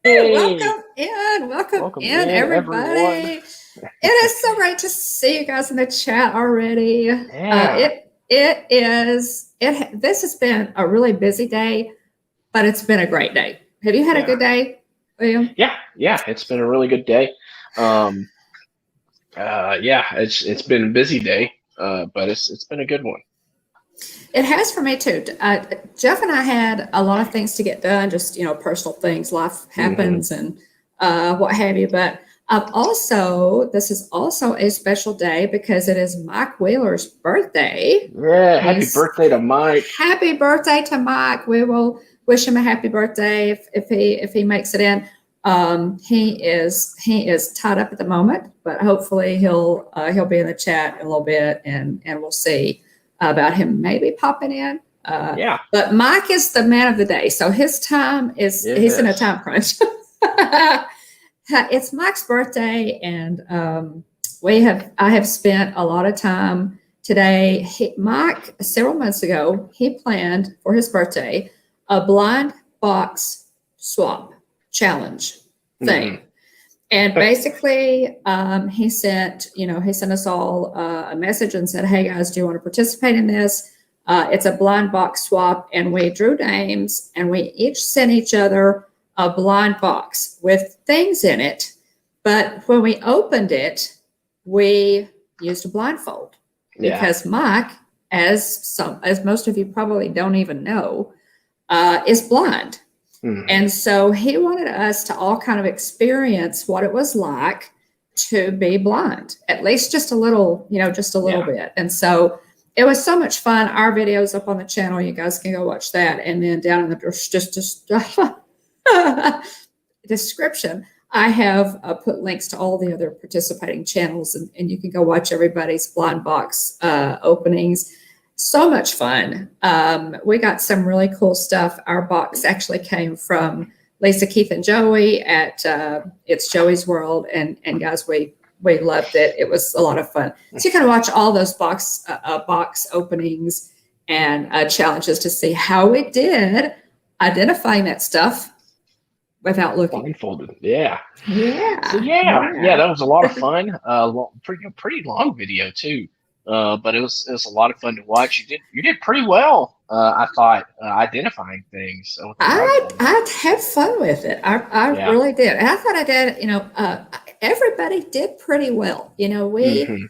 Hey, Welcome in, everyone. everybody. It is so great to see you guys in the chat already. Yeah, This has been a really busy day, but it's been a great day. Have you had a yeah, good day, William? yeah. It's been a really good day. Um, yeah, it's been a busy day, but it's been a good one. It has for me too. Jeff and I had a lot of things to get done, just personal things. Life Hmm. happens and what have you. But this is also a special day because it is Mike Wheeler's birthday. Yeah, happy He's birthday to Mike. Happy birthday to Mike. We will wish him a happy birthday if he makes it in. He is tied up at the moment, but hopefully he'll be in the chat in a little bit, and we'll see about him maybe popping in. Yeah, But Mike is the man of the day, so he's in a yes. time crunch. It's Mike's birthday, and I have spent a lot of time today. Mike, several months ago, he planned for his birthday a blind box swap challenge Hmm. thing. And basically, he sent us all a message and said, "Hey guys, do you want to participate in this? It's a blind box swap," and we drew names, and we each sent each other a blind box with things in it. But when we opened it, we used a blindfold Yeah. because Mike, as most of you probably don't even know, is blind. Hmm. And so he wanted us to all kind of experience what it was like to be blind, at least just a little, just a little Yeah. bit. And so it was so much fun. Our video's up on the channel. You guys can go watch that. And then down in the description, I have put links to all the other participating channels, and you can go watch everybody's blind box openings. So much fun. We got some really cool stuff. Our box actually came from Lisa, Keith, and Joey at It's Joey's World, and guys, we loved it. It was a lot of fun. So you can watch all those box openings and challenges to see how we did identifying that stuff without looking. Blindfolded. Yeah. So Yeah, yeah, yeah. that was a lot of fun. Pretty long video too. But it was a lot of fun to watch. You did pretty well. I thought identifying things with the blindfold. I had fun with it. I Yeah. really did. And I thought I did, everybody did pretty well. Hmm.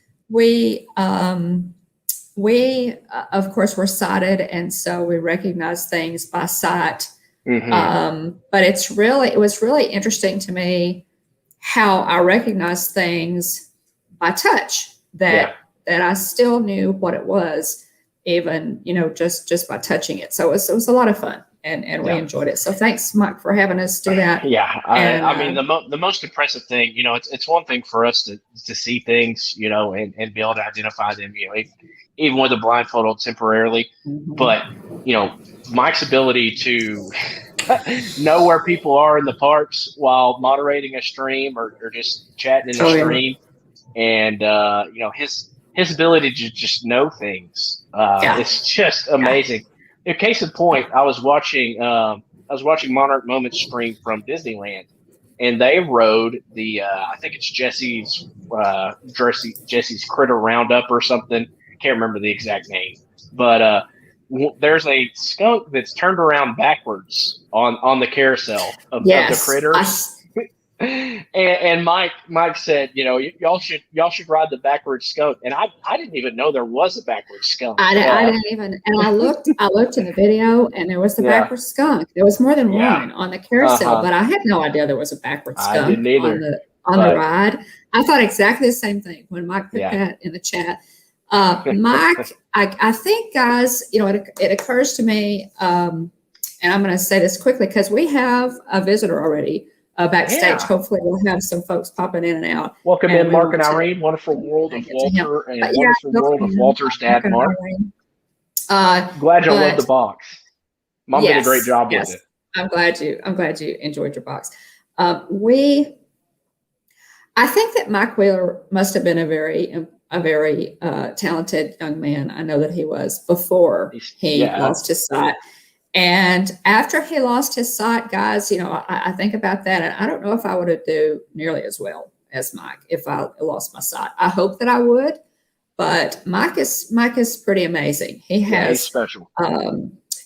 We, of course, were sighted, and so we recognize things by sight. Hmm. But it was really interesting to me how I recognize things by touch Yeah. that I still knew what it was, even, just by touching it. So it was a lot of fun, and we Yeah. enjoyed it. So thanks, Mike, for having us do that. Yeah. And I mean the most impressive thing, it's one thing for us to see things, and be able to identify them, even with a blindfold temporarily, Mhm. but Mike's ability to know where people are in the parks while moderating a stream or just chatting in the Oh yeah, stream, and his ability to just know things, yeah, it's just yeah. amazing. In case in point, I was watching Monarch Moments stream from Disneyland, and they rode the I think it's Jesse's Critter Roundup or something. Can't remember the exact name, but there's a skunk that's turned around backwards on the carousel of the Yes, critter. And Mike said, y'all should ride the backwards skunk, and I didn't even know there was a backwards skunk. I didn't even, and I looked in the video, and there was the Yeah, backward skunk. There was more than yeah, one on the carousel, uh-huh. but I had no idea there was a backward I skunk didn't on either, the but ride. I thought exactly the same thing when Mike put yeah. that in the chat. Mike, I think, guys, it occurs to me, and I'm going to say this quickly because we have a visitor already backstage. Yeah. Hopefully, we'll have some folks popping in and out, Welcome and in, we Mark want and to Irene. Wonderful world of get to him. Walter But and yeah, wonderful world of Walter's dad, Mark. Glad y'all love the But box. Mom did a great yes, job with yes, it. I'm glad you enjoyed your box. We, I think that Mike Wheeler must have been a very talented young man. I know that he was before he Yeah, lost his sight. And after he lost his sight, guys, I think about that, and I don't know if I would have do nearly as well as Mike if I lost my sight. I hope that I would, but Mike is pretty amazing. He's special.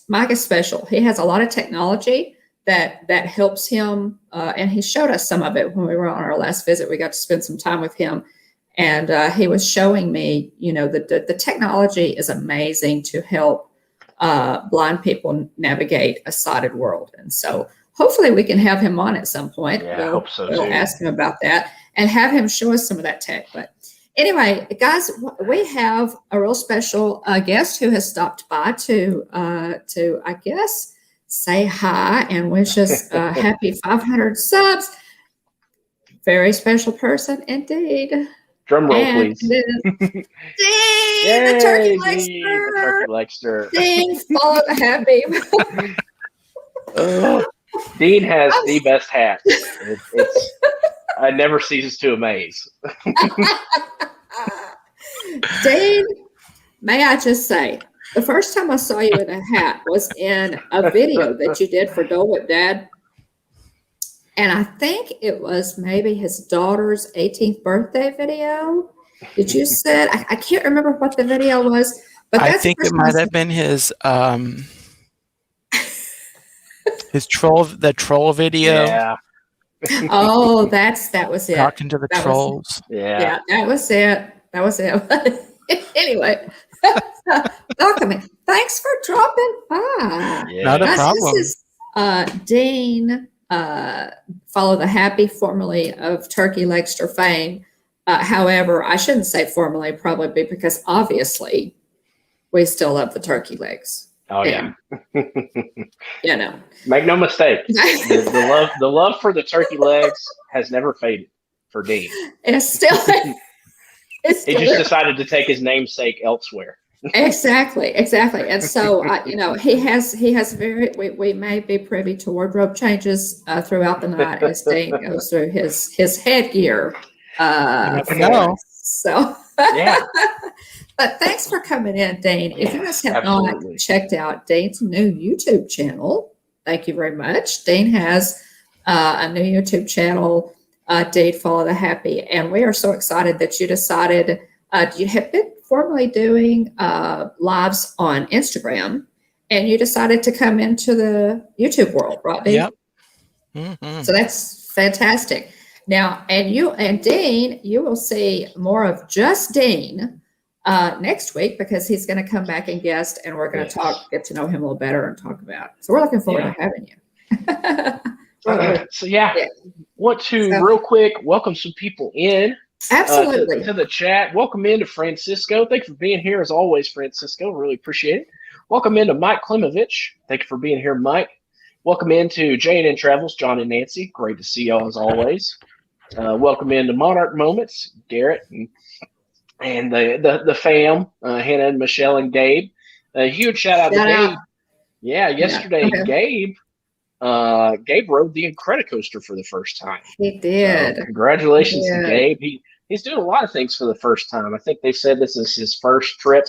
Mike is special. He has a lot of technology that helps him, and he showed us some of it when we were on our last visit. We got to spend some time with him, and he was showing me, the technology is amazing to help blind people navigate a sighted world. And so hopefully we can have him on at some point. Yeah, I hope so too. We'll ask him about that and have him show us some of that tech. But anyway, guys, we have a real special guest who has stopped by to I guess, say hi and wish us happy 500 subs. Very special person indeed. Drum roll, please. Dean, the turkey legster. Dean, follow the happy. Dean has the best hat. It never ceases to amaze. Dean, may I just say, the first time I saw you in a hat was in a video that you did for Dole Whip Dad. And I think it was maybe his daughter's 18th birthday video. Did you say? I can't remember what the video was, but I think it might have been his troll video. Yeah. Oh, that was it. Talking to the trolls. Yeah, that was it. Anyway, welcome. Thanks for dropping by. Yeah. Not a problem. This is Dean. Follow the happy, formerly of Turkey Legster fame. However, I shouldn't say formerly, probably because obviously we still love the turkey legs. Oh yeah. Make no mistake. the love for the turkey legs has never faded for Dean. It's still. He just decided to take his namesake elsewhere. Exactly. And so, he has we may be privy to wardrobe changes throughout the night as Dean goes through his headgear. No. So, yeah. But thanks for coming in, Dean. If you guys have not checked out Dean's new YouTube channel, thank you very much. Dean has a new YouTube channel, Dean Follow the Happy, and we are so excited that you decided you have been formerly doing lives on Instagram, and you decided to come into the YouTube world, right, Dean? Yep. Mm-hmm. So that's fantastic. Now, and Dean, you will see more of just Dean next week because he's going to come back and guest, and we're going to get to know him a little better and talk about. So we're looking forward to having you. Want to real quick welcome some people in. Absolutely. To the chat. Welcome into Francisco. Thank you for being here as always, Francisco. Really appreciate it. Welcome into Mike Klimovich. Thank you for being here, Mike. Welcome into J&N Travels, John and Nancy. Great to see y'all as always. Welcome into Monarch Moments, Garrett and the fam, Hannah and Michelle and Gabe. A huge shout out to Gabe. Yeah, yesterday Gabe rode the Incredicoaster for the first time. He did. Congratulations to Gabe. He's doing a lot of things for the first time. I think they said this is his first trip,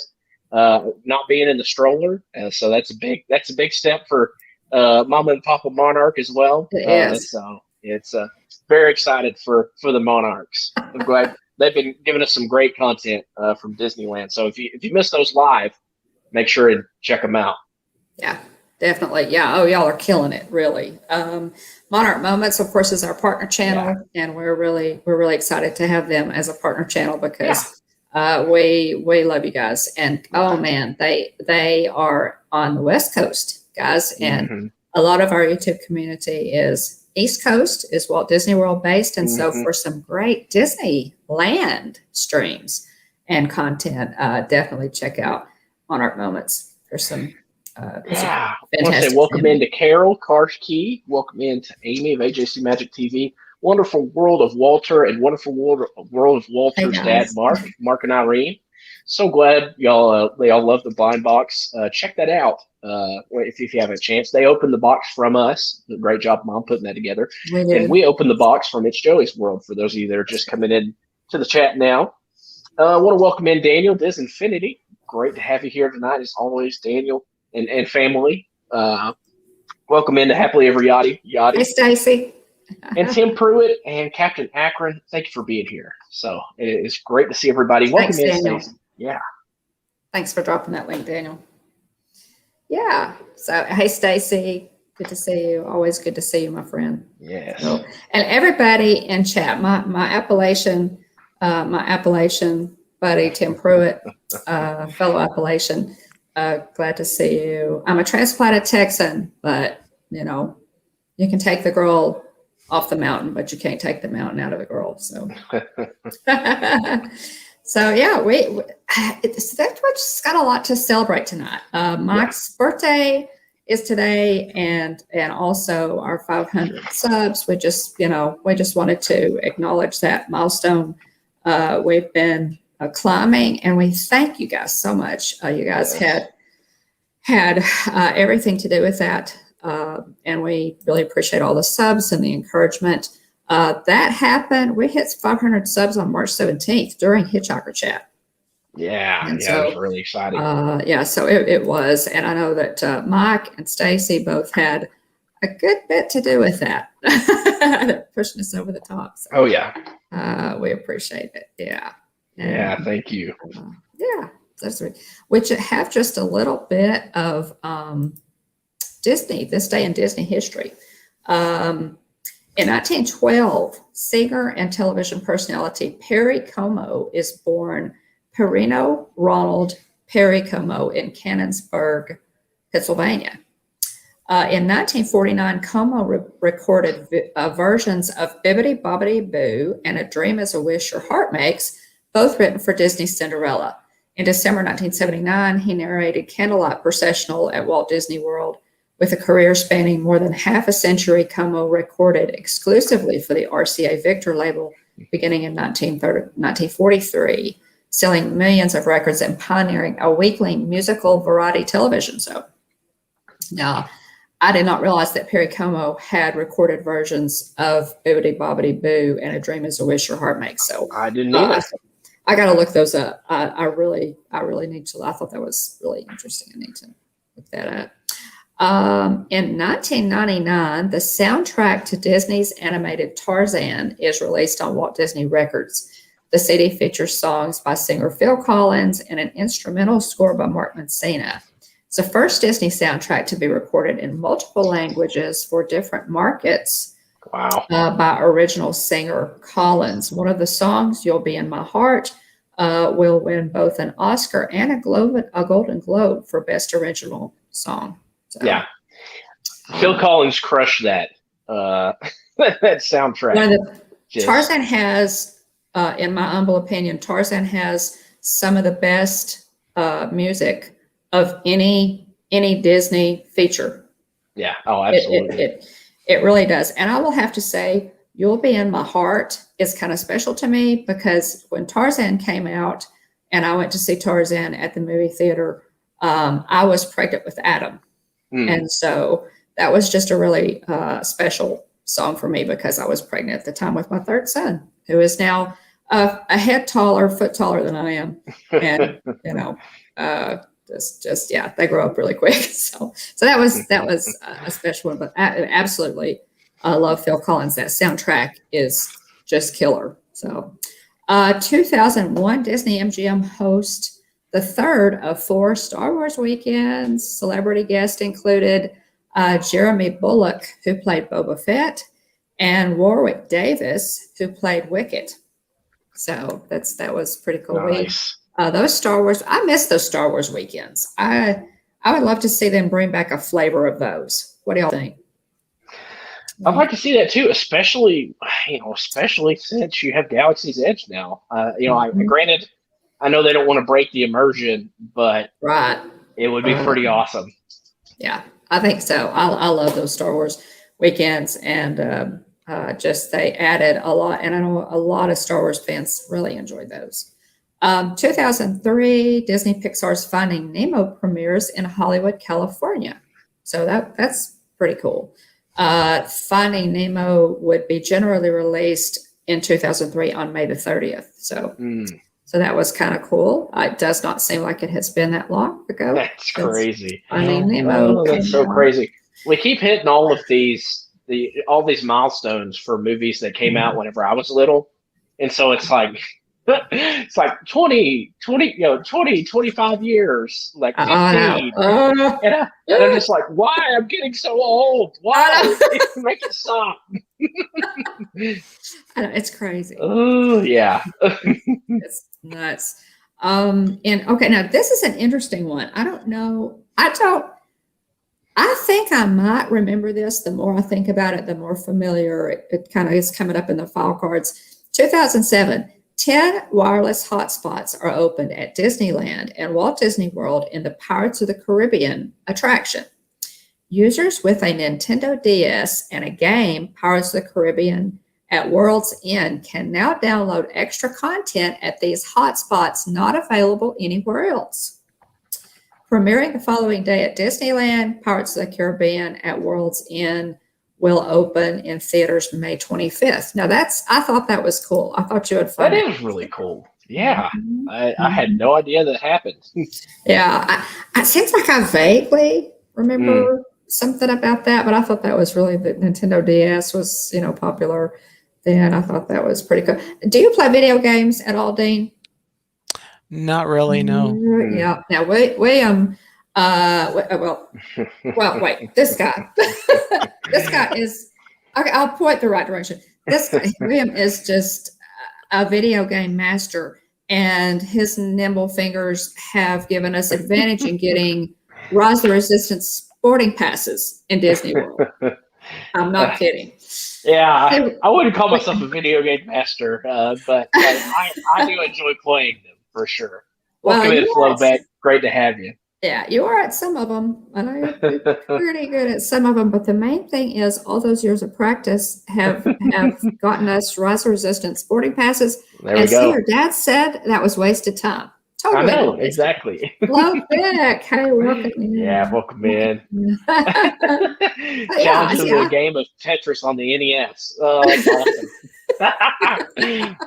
not being in the stroller. So that's a big step for Mama and Papa Monarch as well. It is. So it's very excited for the Monarchs. I'm glad they've been giving us some great content from Disneyland. So if you missed those live, make sure and check them out. Yeah. Definitely. Yeah. Oh, y'all are killing it, really. Monarch Moments, of course, is our partner channel, and we're really excited to have them as a partner channel because we love you guys. And oh man, they are on the West Coast, guys, and a lot of our YouTube community is East Coast, is Walt Disney World based, and so for some great Disneyland streams and content, definitely check out Monarch Moments. There's some. I want to say welcome into Carol Karski. Welcome into Amy of AJC Magic TV. Wonderful World of Walter and Wonderful World of Walter's dad, Mark and Irene. So glad they all love the blind box. Check that out if you have a chance. They opened the box from us. Great job, Mom, putting that together. And we opened the box from It's Joey's World for those of you that are just coming in to the chat now. I want to welcome in Daniel Disinfinity. Great to have you here tonight as always, Daniel. And family. Welcome into Happily Ever Yachty. Hey, Stacy. And Tim Pruitt and Captain Akron, thank you for being here. So it's great to see everybody. Welcome Thanks, in, Daniel. Stacy. Yeah. Thanks for dropping that link, Daniel. Yeah. So, hey, Stacy. Good to see you. Always good to see you, my friend. Yes. So, and everybody in chat, my Appalachian buddy, Tim Pruitt, fellow Appalachian, glad to see you. I'm a transplanted Texan, but, you know, you can take the girl off the mountain, but you can't take the mountain out of the girl. So, so yeah, that's just got a lot to celebrate tonight. Mike's birthday is today, and also our 500 subs. We just wanted to acknowledge that milestone. We've been climbing, and we thank you guys so much. You guys had everything to do with that. And we really appreciate all the subs and the encouragement. That happened. We hit 500 subs on March 17th during Hitchhiker Chat. Yeah, and so, it was really exciting. So it was. And I know that Mike and Stacy both had a good bit to do with that, pushing us over the top. So, oh, yeah. We appreciate it. Yeah. Yeah, thank you. Yeah, that's right. Which have just a little bit of Disney, this day in Disney history. In 1912, singer and television personality Perry Como is born Perino Ronald Perry Como in Canonsburg, Pennsylvania. In 1949, Como recorded versions of Bibbidi Bobbidi Boo and A Dream is a Wish Your Heart Makes, both written for Disney's Cinderella. In December 1979, he narrated Candlelight Processional at Walt Disney World. With a career spanning more than half a century, Como recorded exclusively for the RCA Victor label beginning in 1943, selling millions of records and pioneering a weekly musical variety television show. Now, I did not realize that Perry Como had recorded versions of Bibbidi Bobbidi Boo and A Dream is a Wish Your Heart Makes. So I didn't either. I got to look those up. I really need to. I thought that was really interesting. I need to look that up. In 1999, the soundtrack to Disney's animated Tarzan is released on Walt Disney Records. The CD features songs by singer Phil Collins and an instrumental score by Mark Mancina. It's the first Disney soundtrack to be recorded in multiple languages for different markets. Wow. By original singer Collins. One of the songs, You'll Be in My Heart, will win both an Oscar and a Golden Globe for Best Original Song. So, yeah, Phil Collins crushed that that soundtrack. Tarzan has, in my humble opinion, Tarzan has some of the best music of any Disney feature. Yeah, oh, absolutely. It really does. And I will have to say, You'll Be in My Heart is kind of special to me because when Tarzan came out and I went to see Tarzan at the movie theater, I was pregnant with Adam. And so that was just a really special song for me because I was pregnant at the time with my third son, who is now a foot taller than I am. And, they grow up really quick. So that was a special one, but I absolutely love Phil Collins. That soundtrack is just killer. So 2001 Disney MGM host the third of 4 Star Wars weekends. Celebrity guests included Jeremy Bulloch, who played Boba Fett, and Warwick Davis, who played Wicket. So that was pretty cool. Nice. Those Star Wars, I miss those Star Wars weekends. I would love to see them bring back a flavor of those. What do y'all think? I'd like to see that too, especially since you have Galaxy's Edge now. Granted, I know they don't want to break the immersion, but it would be pretty awesome. Yeah, I think so. I love those Star Wars weekends, and they added a lot, and I know a lot of Star Wars fans really enjoyed those. 2003, Disney Pixar's Finding Nemo premieres in Hollywood, California. So that's pretty cool. Finding Nemo would be generally released in 2003 on May the 30th. So So that was kind of cool. It does not seem like it has been that long ago. That's crazy. Finding Oh, Nemo that's so came out. crazy. We keep hitting all of all these milestones for movies that came out whenever I was little. And so it's like it's like 20, 25 years, like I know. 15. And I'm just like, why? I'm getting so old. Why? Make it stop. I know, it's crazy. Oh, yeah. It's nuts. And okay, now this is an interesting one. I don't know. I think I might remember this. The more I think about it, the more familiar it kind of is coming up in the file cards. 2007, 10 wireless hotspots are opened at Disneyland and Walt Disney World in the Pirates of the Caribbean attraction. Users with a Nintendo DS and a game, Pirates of the Caribbean at World's End, can now download extra content at these hotspots not available anywhere else. Premiering the following day at Disneyland, Pirates of the Caribbean at World's End will open in theaters May 25th. Now I thought that was cool. I thought you would find that is really cool. Yeah. I had no idea that happened. Yeah. It seems like I vaguely remember something about that, but I thought that was really the Nintendo DS was, popular then. I thought that was pretty cool. Do you play video games at all, Dean? Not really, no. Yeah. Now, William, wait, this guy. This guy is, okay, I'll point the right direction. This guy, William, is just a video game master, and his nimble fingers have given us advantage in getting Rise the Resistance sporting passes in Disney World. I'm not kidding. Yeah, I wouldn't call myself a video game master, but I do enjoy playing them for sure. Welcome in, Flowback. Great to have you. Yeah, you are at some of them. I know you're pretty good at some of them, but the main thing is all those years of practice have gotten us Rise of Resistance sporting passes. There we go. See, your dad said that was wasted time. Totally. I know, exactly. Flowback. Hey, welcome in. Yeah, welcome in. Challenge to the game of Tetris on the NES. Oh, that's awesome.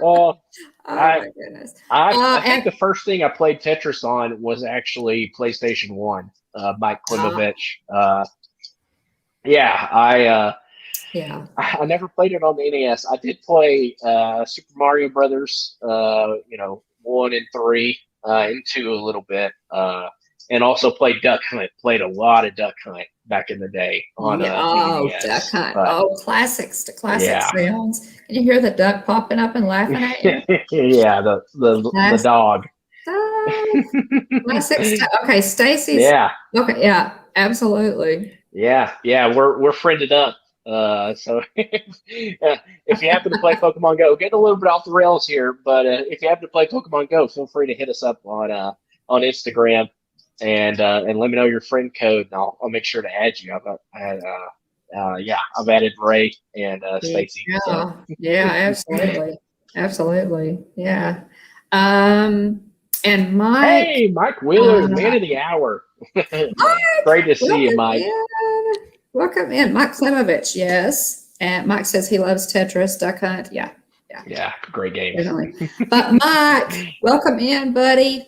Well, my goodness. I think the first thing I played Tetris on was actually PlayStation 1, Mike Klimovich. I never played it on the NES. I did play Super Mario Brothers, 1 and 3, and 2 a little bit, and also played Duck Hunt. Played a lot of Duck Hunt back in the day on NES. Duck Hunt. Classics. The classic sounds. Can you hear the duck popping up and laughing at you? Yeah, the dog. Classic stuff. Okay, Stacy's. Yeah. Okay, yeah, absolutely. Yeah, we're friended up. So if you happen to play Pokemon Go, getting a little bit off the rails here, but if you happen to play Pokemon Go, feel free to hit us up on Instagram and let me know your friend code, and I'll make sure to add you. I've added Ray and Stacy. Yeah, so. Yeah, absolutely, yeah. And Mike. Hey, Mike Wheeler, man of the hour. Great to see you, Mike. Welcome in, Mike Klimovich. Yes, and Mike says he loves Tetris, Duck Hunt. Yeah, great game. Definitely. But Mike, welcome in, buddy.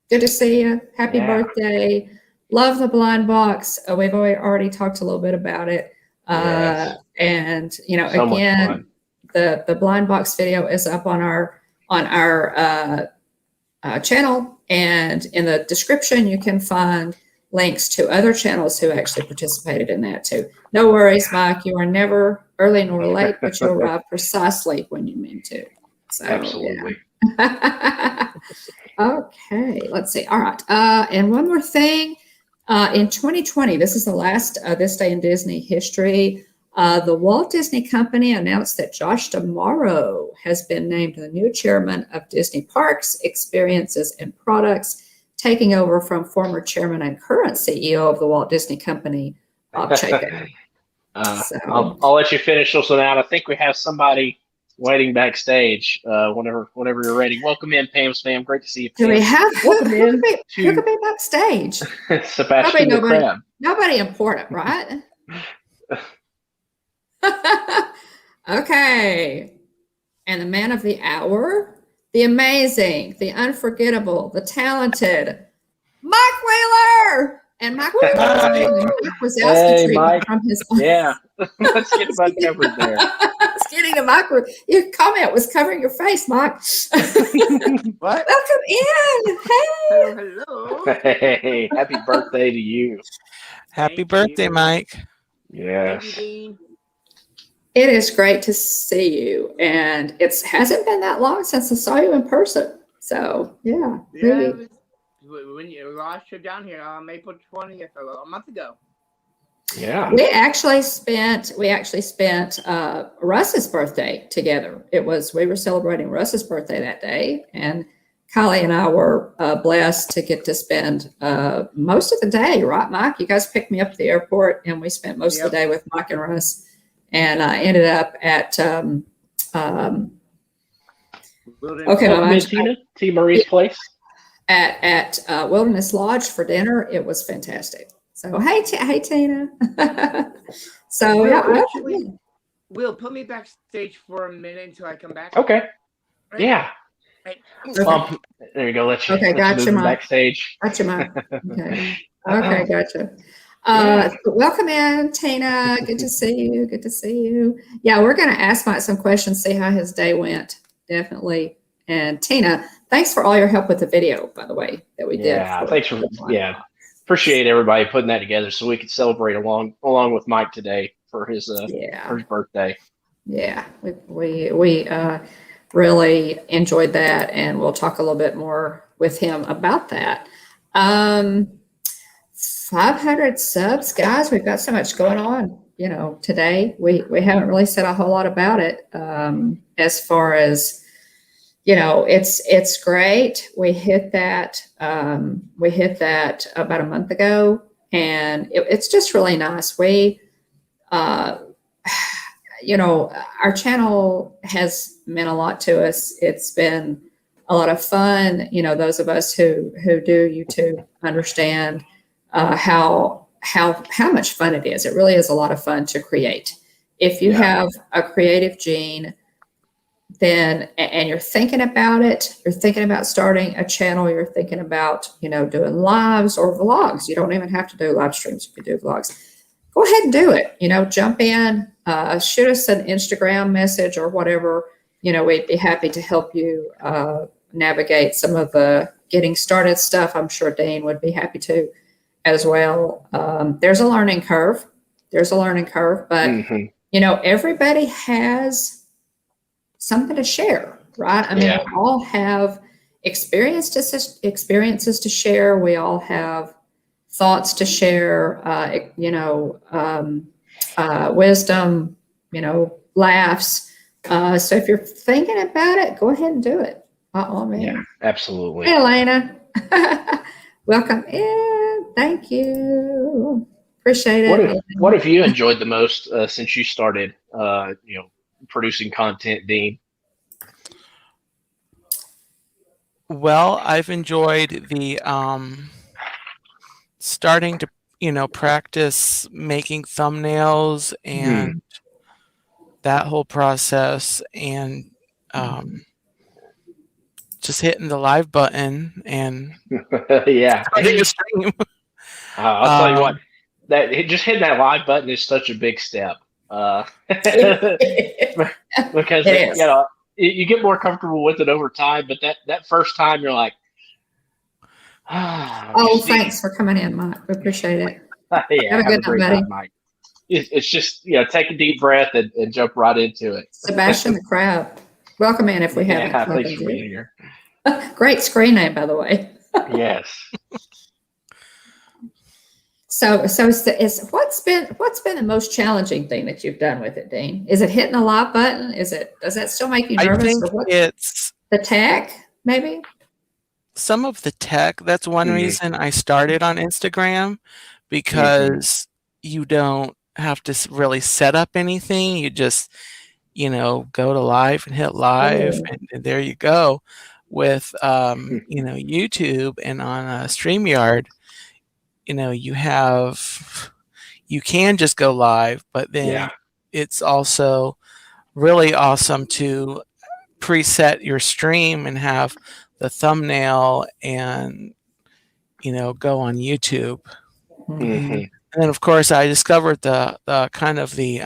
Good to see you. Happy birthday. Love the blind box. We've already talked a little bit about it. Yes. And so again, the blind box video is up on our channel, and in the description you can find links to other channels who actually participated in that too. No worries, Mike. You are never early nor late, but you arrive precisely when you mean to. So, absolutely. Yeah. Okay, let's see. All right. And one more thing. In 2020, this is the last This Day in Disney history, the Walt Disney Company announced that Josh D'Amaro has been named the new chairman of Disney Parks, Experiences, and Products, taking over from former chairman and current CEO of the Walt Disney Company, Bob Chapek. I'll let you finish this one out. I think we have somebody waiting backstage. Whenever you're ready, welcome in, Pam Spam. Great to see you, Pam. Do we have who could be backstage? Sebastian the Crab. Nobody important, right? Okay. And the man of the hour, the amazing, the unforgettable, the talented Mike Wheeler. And Mike was elster Hey, treatment Mike. from his. Yeah, let's get Mike covered there. It's getting the Mike. Your comment was covering your face, Mike. What? Welcome in. Hey. Hello. Hey, happy birthday to you. Happy Thank birthday, you. Mike. Yes. Thank you, Dean. It is great to see you, and it hasn't been that long since I saw you in person. So yeah, Yeah, when you last trip down here on April 20th, a month ago. Yeah. we actually spent Russ's birthday together. We were celebrating Russ's birthday that day, and Kylie and I were blessed to get to spend most of the day. Right, Mike? You guys picked me up at the airport, and we spent most of the day with Mike and Russ. And I ended up at T. Marie's place at Wilderness Lodge for dinner. It was fantastic. So hey Tina. So Will, put me backstage for a minute until I come back. Okay. Right? Yeah. Right. Okay. There you go. Let's gotcha, move Mike. Backstage. Gotcha, Mike. Okay. Okay, gotcha. Welcome in, Tina. Good to see you. Good to see you. Yeah, we're going to ask Mike some questions, see how his day went. Definitely. And Tina, thanks for all your help with the video, by the way, that we did. Yeah, thanks for appreciate everybody putting that together so we could celebrate along with Mike today for his birthday. Yeah, we really enjoyed that, and we'll talk a little bit more with him about that. 500 subs, guys. We've got so much going on, today. We haven't really said a whole lot about it. As far as, it's great. We hit that about a month ago, and it's just really nice. Our channel has meant a lot to us. It's been a lot of fun. Those of us who do YouTube understand how much fun it is. It really is a lot of fun to create. If you have a creative gene, then and you're thinking about it, you're thinking about starting a channel, you're thinking about doing lives or vlogs. You don't even have to do live streams. You can do vlogs. Go ahead and do it. Jump in, shoot us an Instagram message or whatever. We'd be happy to help you navigate some of the getting started stuff. I'm sure Dean would be happy to as well. There's a learning curve. But everybody has something to share, right? I mean, we all have experiences to share. We all have thoughts to share, wisdom, laughs. So if you're thinking about it, go ahead and do it. Yeah, absolutely. Hey, Elena. Welcome in. Thank you. Appreciate it. What have you enjoyed the most since you started, producing content, Dean? Well, I've enjoyed the starting to practice making thumbnails and that whole process, and just hitting the live button and starting a stream. I'll tell you what, just hitting that live button is such a big step. Because you get more comfortable with it over time, but that first time you're like, thanks for coming in, Mike. We appreciate it. Have a good night, buddy. Mike. It's just take a deep breath and jump right into it. Sebastian the Crab, welcome in if we haven't. Thanks for being here. Great screen name, by the way. Yes. So what's been the most challenging thing that you've done with it, Dean? Is it hitting the live button? Does that still make you nervous? I think it's the tech, maybe. Some of the tech. That's one reason I started on Instagram, because you don't have to really set up anything. You just go to live and hit live, and there you go. With YouTube and on StreamYard, you can just go live, but then it's also really awesome to preset your stream and have the thumbnail and, go on YouTube. Mm-hmm. And then, of course, I discovered the kind of the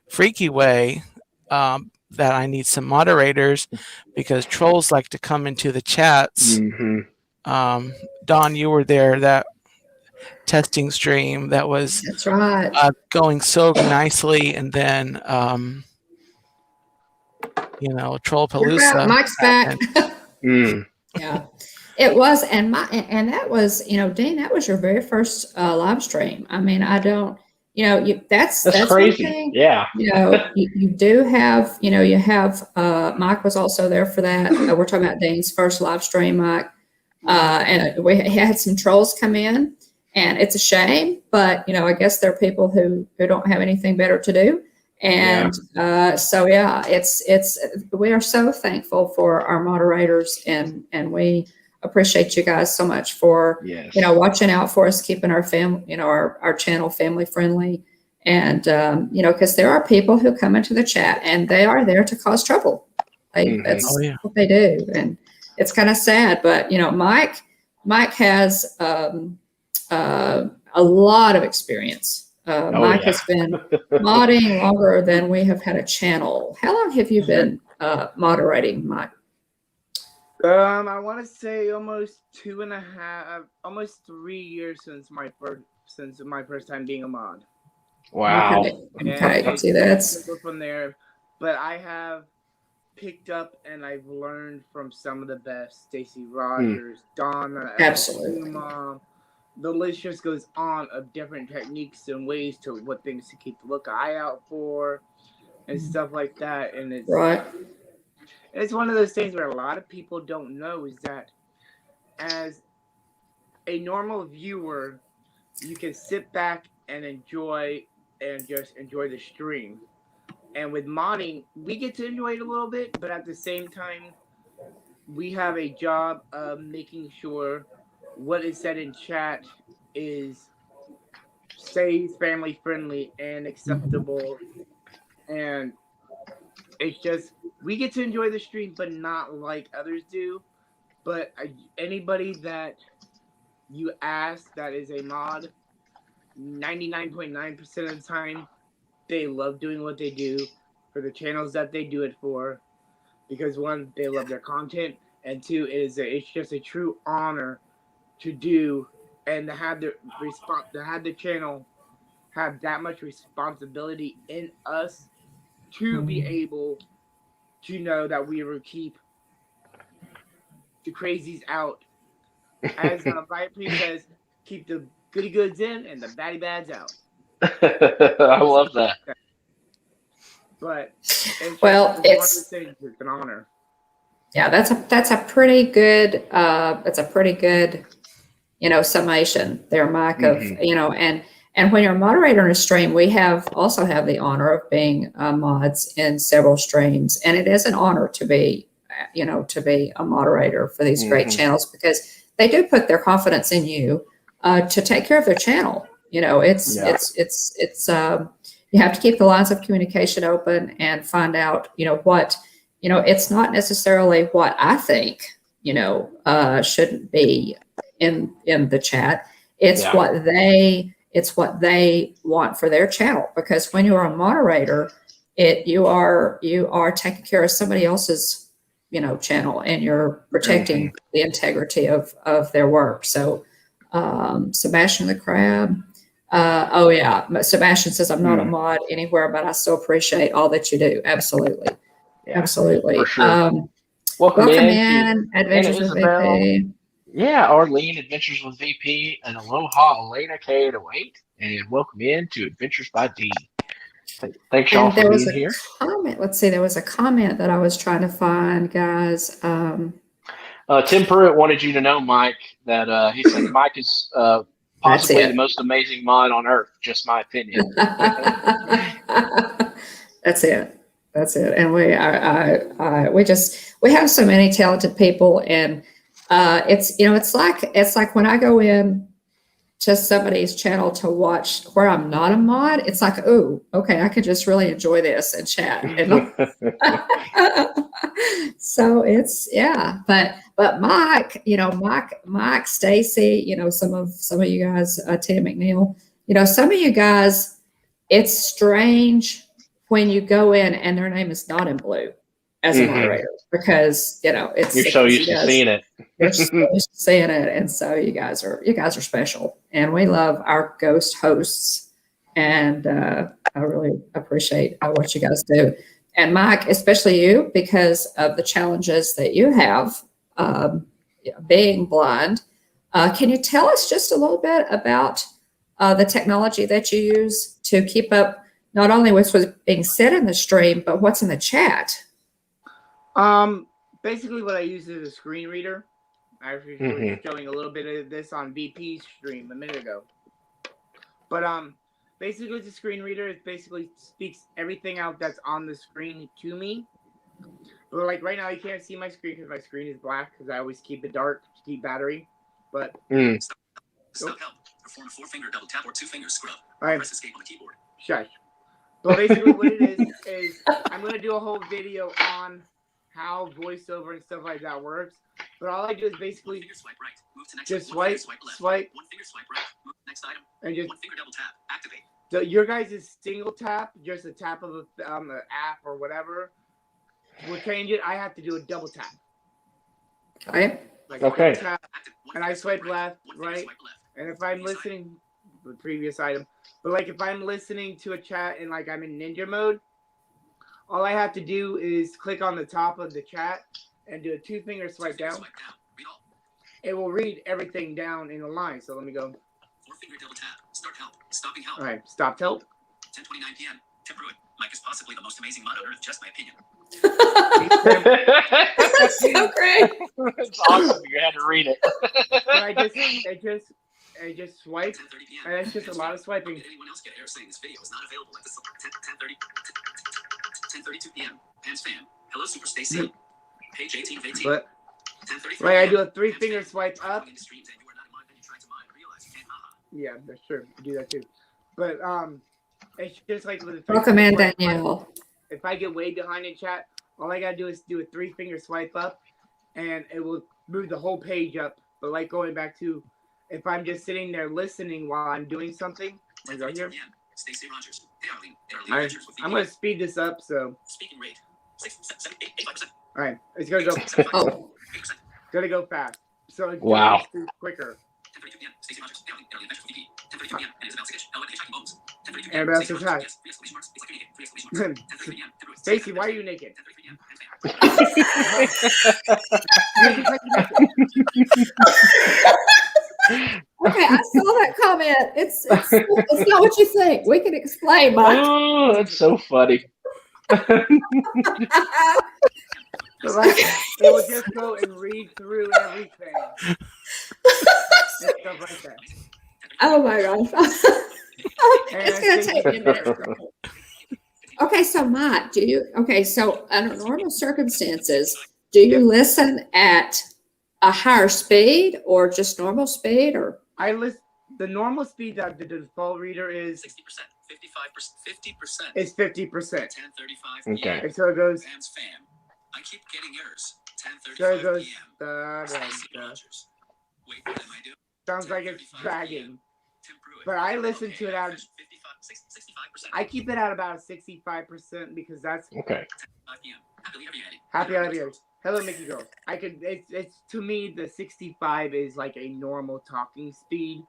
freaky way that I need some moderators because trolls like to come into the chats. Mm-hmm. Don, you were there, that testing stream that was That's right. going so nicely, and then Trollpalooza. Mike's back. Mm. Yeah, it was, and that was, Dean, that was your very first live stream. I mean, I don't, that's crazy. One thing, yeah. You do have, you have Mike was also there for that. We're talking about Dean's first live stream, Mike, and we had some trolls come in, and it's a shame, but I guess there are people who don't have anything better to do. And so, yeah, we are so thankful for our moderators, and we appreciate you guys so much for, watching out for us, keeping our family, our channel family friendly. And, because there are people who come into the chat and they are there to cause trouble. That's what they do. And it's kind of sad, but, Mike has a lot of experience. Mike has been modding longer than we have had a channel. How long have you been moderating, Mike? I want to say almost 2.5, almost 3 years since my first time being a mod. Wow. Okay. See, that's from there, but I have picked up and I've learned from some of the best. Stacey Rogers, Donna, absolutely. Mom. The list just goes on of different techniques and ways to what things to keep the look eye out for and stuff like that. And it's right. It's one of those things where a lot of people don't know is that as a normal viewer, you can sit back and enjoy the stream. And with modding, we get to enjoy it a little bit, but at the same time, we have a job of making sure what is said in chat stays family friendly and acceptable. And it's just, we get to enjoy the stream, but not like others do. But anybody that you ask that is a mod, 99.9% of the time, they love doing what they do for the channels that they do it for. Because one, they love their content, and two, it's just a true honor to do and to have the channel have that much responsibility in us to be able to know that we will keep the crazies out. As Viper says, keep the goody goods in and the baddie bads out. I love that. But it's an honor. Yeah, that's a pretty good summation there, Mike, of and when you're a moderator in a stream, we also have the honor of being mods in several streams, and it is an honor to be a moderator for these great channels, because they do put their confidence in you to take care of their channel. It's you have to keep the lines of communication open and find out what it's not necessarily what I think shouldn't be in the chat. It's what they want for their channel, because when you're a moderator, you are taking care of somebody else's channel, and you're protecting the integrity of their work. So Sebastian the Crab, Sebastian says, I'm not a mod anywhere, but I still appreciate all that you do. Absolutely. Absolutely. For sure. Welcome in Adventures with VP. Yeah, Arlene, Adventures with VP, and aloha, Elena K808, and welcome in to Adventures by D. Thanks, y'all, for being here. Comment. Let's see, there was a comment that I was trying to find, guys. Tim Pruitt wanted you to know, Mike, that he said Mike is possibly the most amazing mod on earth. Just my opinion. That's it. And we have so many talented people, and it's like when I go in to somebody's channel to watch where I'm not a mod, it's like, oh, okay, I could just really enjoy this and chat. And so it's but Mike, Mike, Stacy, some of you guys, Tim McNeil, some of you guys, it's strange when you go in and their name is not in blue as a moderator, because it's you're so used to seeing it. You're so used to seeing it, and so you guys are special, and we love our ghost hosts, and I really appreciate what you guys do. And Mike, especially you, because of the challenges that you have being blind. Can you tell us just a little bit about the technology that you use to keep up not only what's being said in the stream, but what's in the chat? Basically what I use is a screen reader. I was showing a little bit of this on VP's stream a minute ago. But basically it's a screen reader. It basically speaks everything out that's on the screen to me. But like right now you can't see my screen because my screen is black, because I always keep it dark to keep battery. But Stop help. Perform a 4-finger double tap or 2-finger scrub. Right. Press escape on the keyboard. Shush. So basically what it is I'm going to do a whole video on how voiceover and stuff like that works. But all I do is basically 1 finger swipe right. Move to next just item. swipe, 1 finger swipe. 1 finger swipe right. Move to next item. And just 1 finger double tap. Activate. so your guys' single tap, just a tap of the app or whatever, will change it. I have to do a double tap. Okay. Like Okay. Double tap, and I swipe left, right. And if I'm listening, the previous item, but like if I'm listening to a chat and like I'm in ninja mode, all I have to do is click on the top of the chat and do a 2-finger swipe down. Read all. It will read everything down in a line. So let me go. 4-finger double tap. Start help. Stopping help. All right, stop help. 10:29 p.m. Tim Pruitt. Mike is possibly the most amazing mod on earth. Just my opinion. That's so great. It's awesome. You had to read it. But I just swipe, 10:30 p.m. and it's just a lot of swiping. Did anyone else get air saying this video is not available at this 10:32 p.m. Pans fan. Hello, Super Stacy. Page 18 of 18. But 10:33 like I do p.m. a 3-finger swipe up. Yeah. Yeah, that's true. I do that too. But it's just like with the Welcome in, Danielle. If I get way behind in chat, all I gotta do is do a 3-finger swipe up, and it will move the whole page up. But like going back to, if I'm just sitting there listening while I'm doing something, I go here. Stacey Rogers. Hey, Arlene. I'm gonna speed this up. So Speaking rate 6.785%. all right, it's gonna go. Oh, It's gonna go fast. So it's Wow. quicker. 10:32 p.m. Stacey Rogers. Hey, Arlene. Adventure for VP. 10:32 p.m. And it's about Sickish. Hello, Hitchhiking Bones. 10:32 p.m. And about Stacey to Rogers. try. Yes. 3 exclamation marks. It's like naked. 3 exclamation marks. 10:30 p.m. Tim Pruitt. Stacy, why are you naked? 10:33 p.m. okay. I saw that comment. It's not what you think. We can explain, Mike. Oh, that's so funny. So like, it will just go and read through everything. And stuff like that. Oh my gosh. And It's going to take me a minute. Okay, so Mike, so under normal circumstances, do you listen at a higher speed or just normal speed, or? I list the normal speed that the default reader is 60%, 55%, 50%. is 50%. 10:35 p.m. Okay. And so it goes. Fans fam. I keep getting errors. So it 10:35 goes. p.m. Stacey Rogers. Wait, what am I doing? Sounds like it's 10:35 dragging. p.m. Tim Pruitt. But I listen to it out. 65%. I keep it at about 65% because that's Okay. 5 p.m. Happily every day. happy out of here. Hello, Mickey girl. I could. It's to me the 65 is like a normal talking speed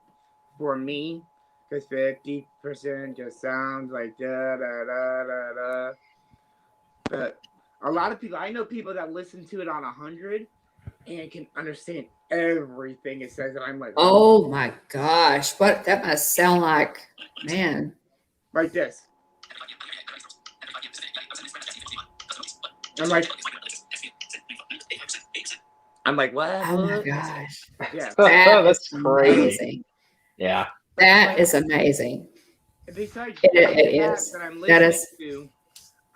for me, because 50% just sounds like da da da da da. But a lot of people, I know people that listen to it on 100 and can understand everything it says, and I'm like, Oh my gosh, what that must sound like, man. like this. I'm like, what? Oh my gosh, Yeah. That's is crazy. amazing. Yeah. That is amazing. Besides It that is. that I'm That listening is. to,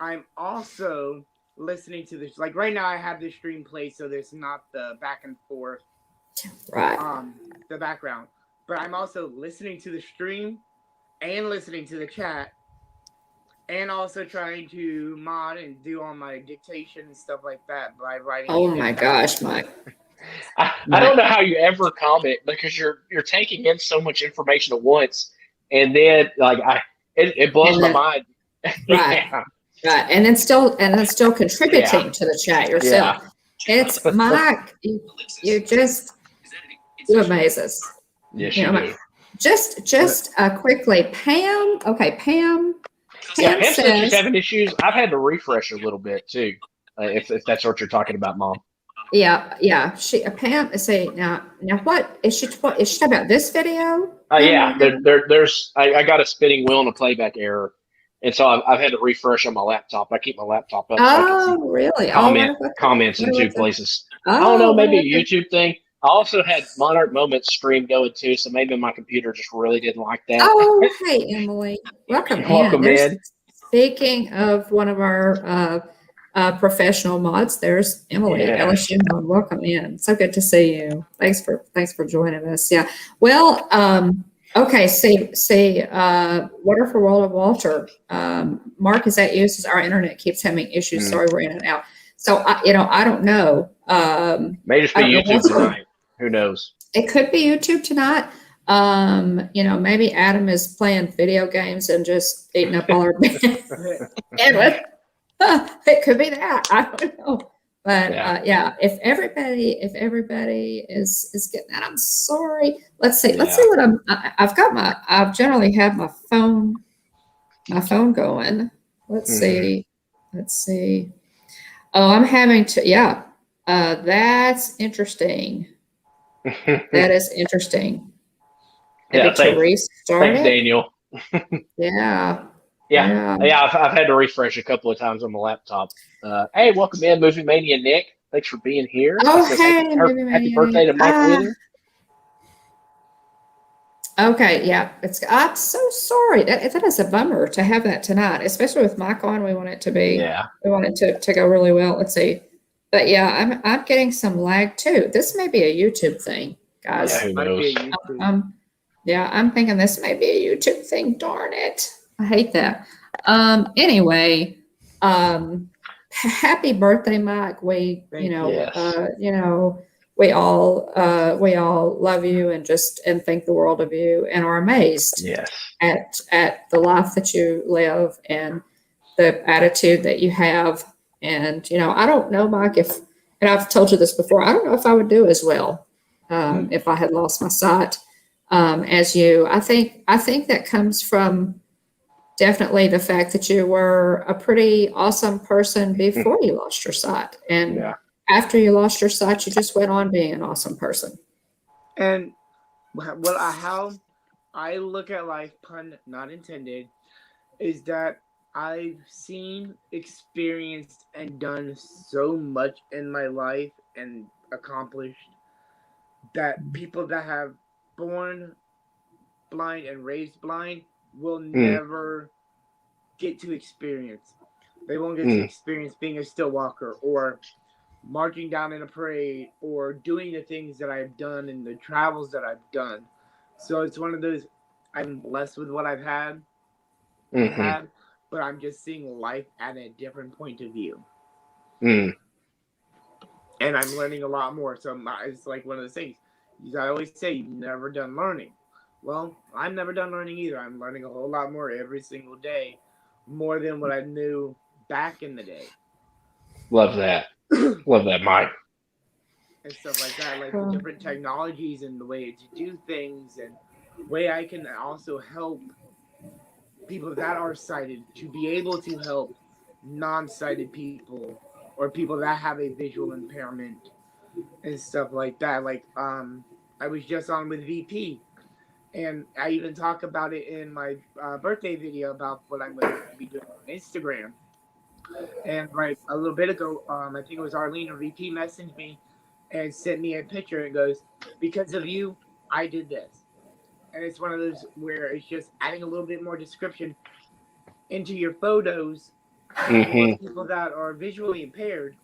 I'm also listening to this. Like right now, I have the stream played, so there's not the back and forth, Right. the background. but I'm also listening to the stream and listening to the chat, and also trying to mod and do all my dictation and stuff like that by writing. Oh my gosh, Mike. I don't know how you ever comment because you're taking in so much information at once, and then it blows my mind. Right. Yeah. Right. And then still contributing to the chat yourself. It's Mike, you just you amaze us. Yes, you do. Just quickly, Pam. Okay, Pam. Pam said says she's having issues. I've had to refresh a little bit too, if that's what you're talking about, Mom. Yeah. She Pam. Say now. What is she? What is she talking about? This video? Yeah. There's I got a spinning wheel and a playback error, and so I've had to refresh on my laptop. I keep my laptop up. So I can see really? comments in two places. Oh, I don't know. Maybe a YouTube thing. I also had Monarch Moments stream going too, so maybe my computer just really didn't like that. Oh, hey Emily, welcome in. Speaking of one of our professional mods, there's Emily, LSU mod. Welcome in. So good to see you. Thanks for joining us. Yeah. Well, okay. See, Water for World of Walter. Mark, is that you? Says our internet keeps having issues. Sorry, we're in and out. So I don't know. May just be YouTube tonight. Who knows? It could be YouTube tonight. Maybe Adam is playing video games and just eating up all our bandwidth. It could be that. I don't know. But if everybody is getting that, I'm sorry. Let's see what I generally have my phone going. Let's see. Oh, I'm having to, that's interesting. That is interesting. Thanks, Daniel. Yeah. I've had to refresh a couple of times on my laptop. Hey, welcome in, Movie Mania Nick. Thanks for being here. Oh, hey, happy birthday to Mike Wheeler. Okay, yeah. I'm so sorry. That is a bummer to have that tonight, especially with Mike on. We want it to be. Yeah. We want it to go really well. Let's see. But yeah, I'm getting some lag too. This may be a YouTube thing, guys. Yeah, who knows? I'm thinking this may be a YouTube thing. Darn it. I hate that. Anyway, happy birthday, Mike. We all love you and think the world of you and are amazed at the life that you live and the attitude that you have. And, I don't know, Mike, and I've told you this before, I don't know if I would do as well if I had lost my sight as you. I think that comes from definitely the fact that you were a pretty awesome person before you lost your sight. And after you lost your sight, you just went on being an awesome person. And how I look at life, pun not intended, is that I've seen, experienced, and done so much in my life and accomplished that people that have born blind and raised blind will never get to experience. They won't get to experience being a still walker or marching down in a parade or doing the things that I've done and the travels that I've done. So it's one of those, I'm blessed with what I've had, but I'm just seeing life at a different point of view. And I'm learning a lot more. So it's like one of those things. I always say, you've never done learning. Well, I'm never done learning either. I'm learning a whole lot more every single day, more than what I knew back in the day. Love that. Love that, Mike. And stuff like that, like the different technologies and the way to do things and the way I can also help people that are sighted to be able to help non-sighted people or people that have a visual impairment and stuff like that. Like, I was just on with VP, and I even talk about it in my birthday video about what I'm going to be doing on Instagram. And right a little bit ago, I think it was Arlene or VP messaged me and sent me a picture and goes, because of you, I did this. And it's one of those where it's just adding a little bit more description into your photos. People that are visually impaired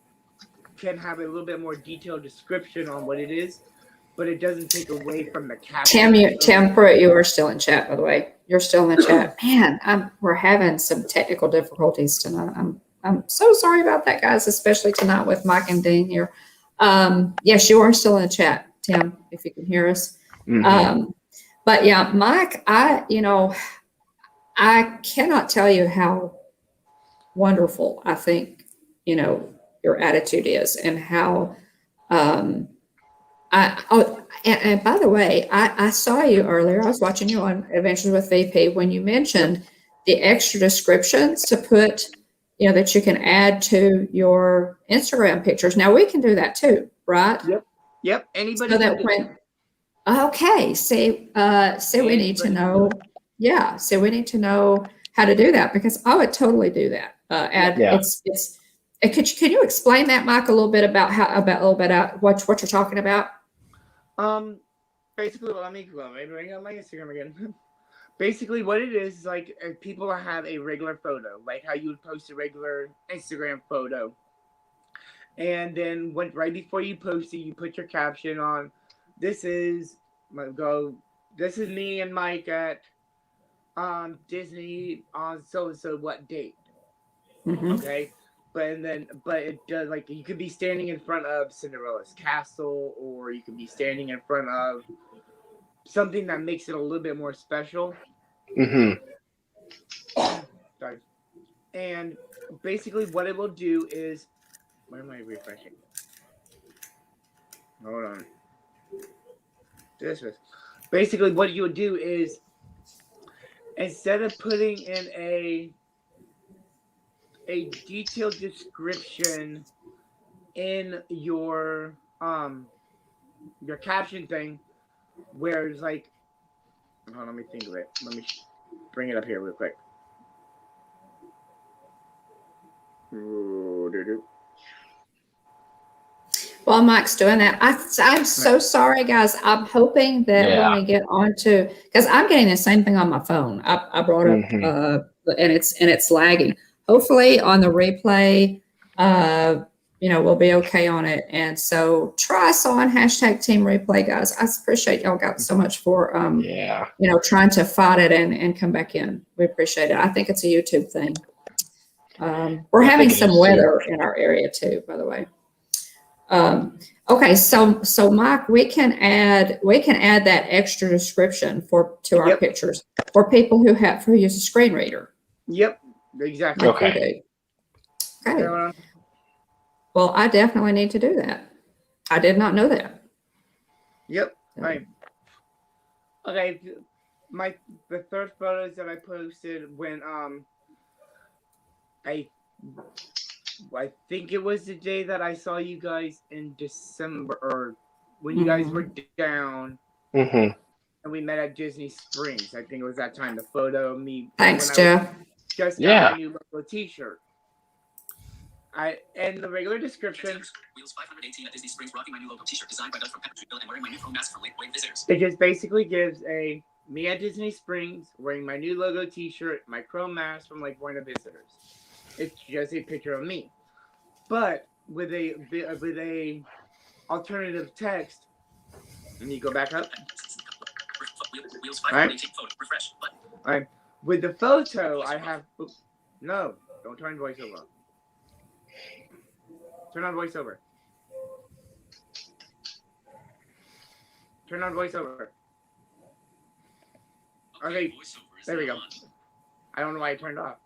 can have a little bit more detailed description on what it is. but it doesn't take away from the caption. Tim Pruitt, you are still in chat, by the way. You're still in the chat. Man, we're having some technical difficulties tonight. I'm so sorry about that, guys, especially tonight with Mike and Dean here. Yes, you are still in the chat, Tim, if you can hear us. But yeah, Mike, I cannot tell you how wonderful I think, your attitude is, and how, and by the way, I saw you earlier. I was watching you on Adventures with VP when you mentioned the extra descriptions to put, that you can add to your Instagram pictures. Now we can do that too, right? Yep. Anybody So can that do when, okay, we need to know. Yeah, so we need to know how to do that, because I would totally do that. Can you explain that, Mike, a little bit about what you're talking about? Basically, let me bring up my Instagram again. Basically, what it is like, if people have a regular photo, like how you would post a regular Instagram photo, and then right before you post it, you put your caption on. This is me and Mike at Disney on so and so what date. Okay. But it does, like, you could be standing in front of Cinderella's castle, or you could be standing in front of something that makes it a little bit more special. Sorry. And basically what it will do is, where am I refreshing? Hold on. Basically what you would do is, instead of putting in a detailed description in your caption thing, where it's like, let me think of it. Let me bring it up here real quick. While Mike's doing that, I'm so sorry, guys. I'm hoping that when we get onto, because I'm getting the same thing on my phone. I brought up, and it's lagging. Hopefully on the replay, we'll be okay on it. And so try us on #TeamReplay, guys. I appreciate y'all got so much for trying to fight it and come back in. We appreciate it. I think it's a YouTube thing. We're having some weather in our area too, by the way. Okay, so Mike, we can add that extra description to our pictures for people who use a screen reader. Yep, exactly. Okay. Well, I definitely need to do that. I did not know that. Yep. Right. Okay. The third photos that I posted when I think it was the day that I saw you guys in December, or when you guys were down, and we met at Disney Springs. I think it was that time. The photo of me. Thanks, Jeff. Just got my new logo T-shirt. And the regular description. Wheels 518 at Disney Springs, rocking my new logo T-shirt designed by Doug from Peppertree and wearing my new chrome mask for late visitors. It just basically gives me at Disney Springs wearing my new logo T-shirt, my chrome mask from Lake Buena visitors. It's just a picture of me, but with a alternative text. And you go back up. Wheels 518 photo refresh button. All right. With the photo, I have no. Don't turn voiceover on. Turn on voiceover. Turn on voiceover. Okay. There we go. I don't know why I turned off.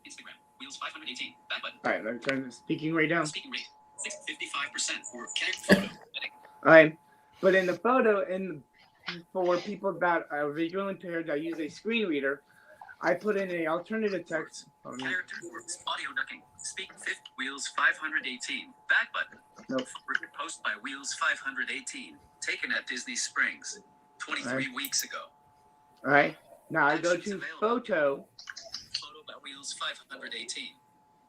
Instagram. Wheels 518. Back button. All right, let me turn the speaking rate down. Speaking rate 55% for photo. All right, but in the photo, for people that are visually impaired that use a screen reader, I put in an alternative text. Character works. Audio ducking. Speak 5th. Wheels 518. Back button. Nope. Post by Wheels 518. Taken at Disney Springs 23 weeks ago. All right. Now I go to photo. Photo by Wheels 518.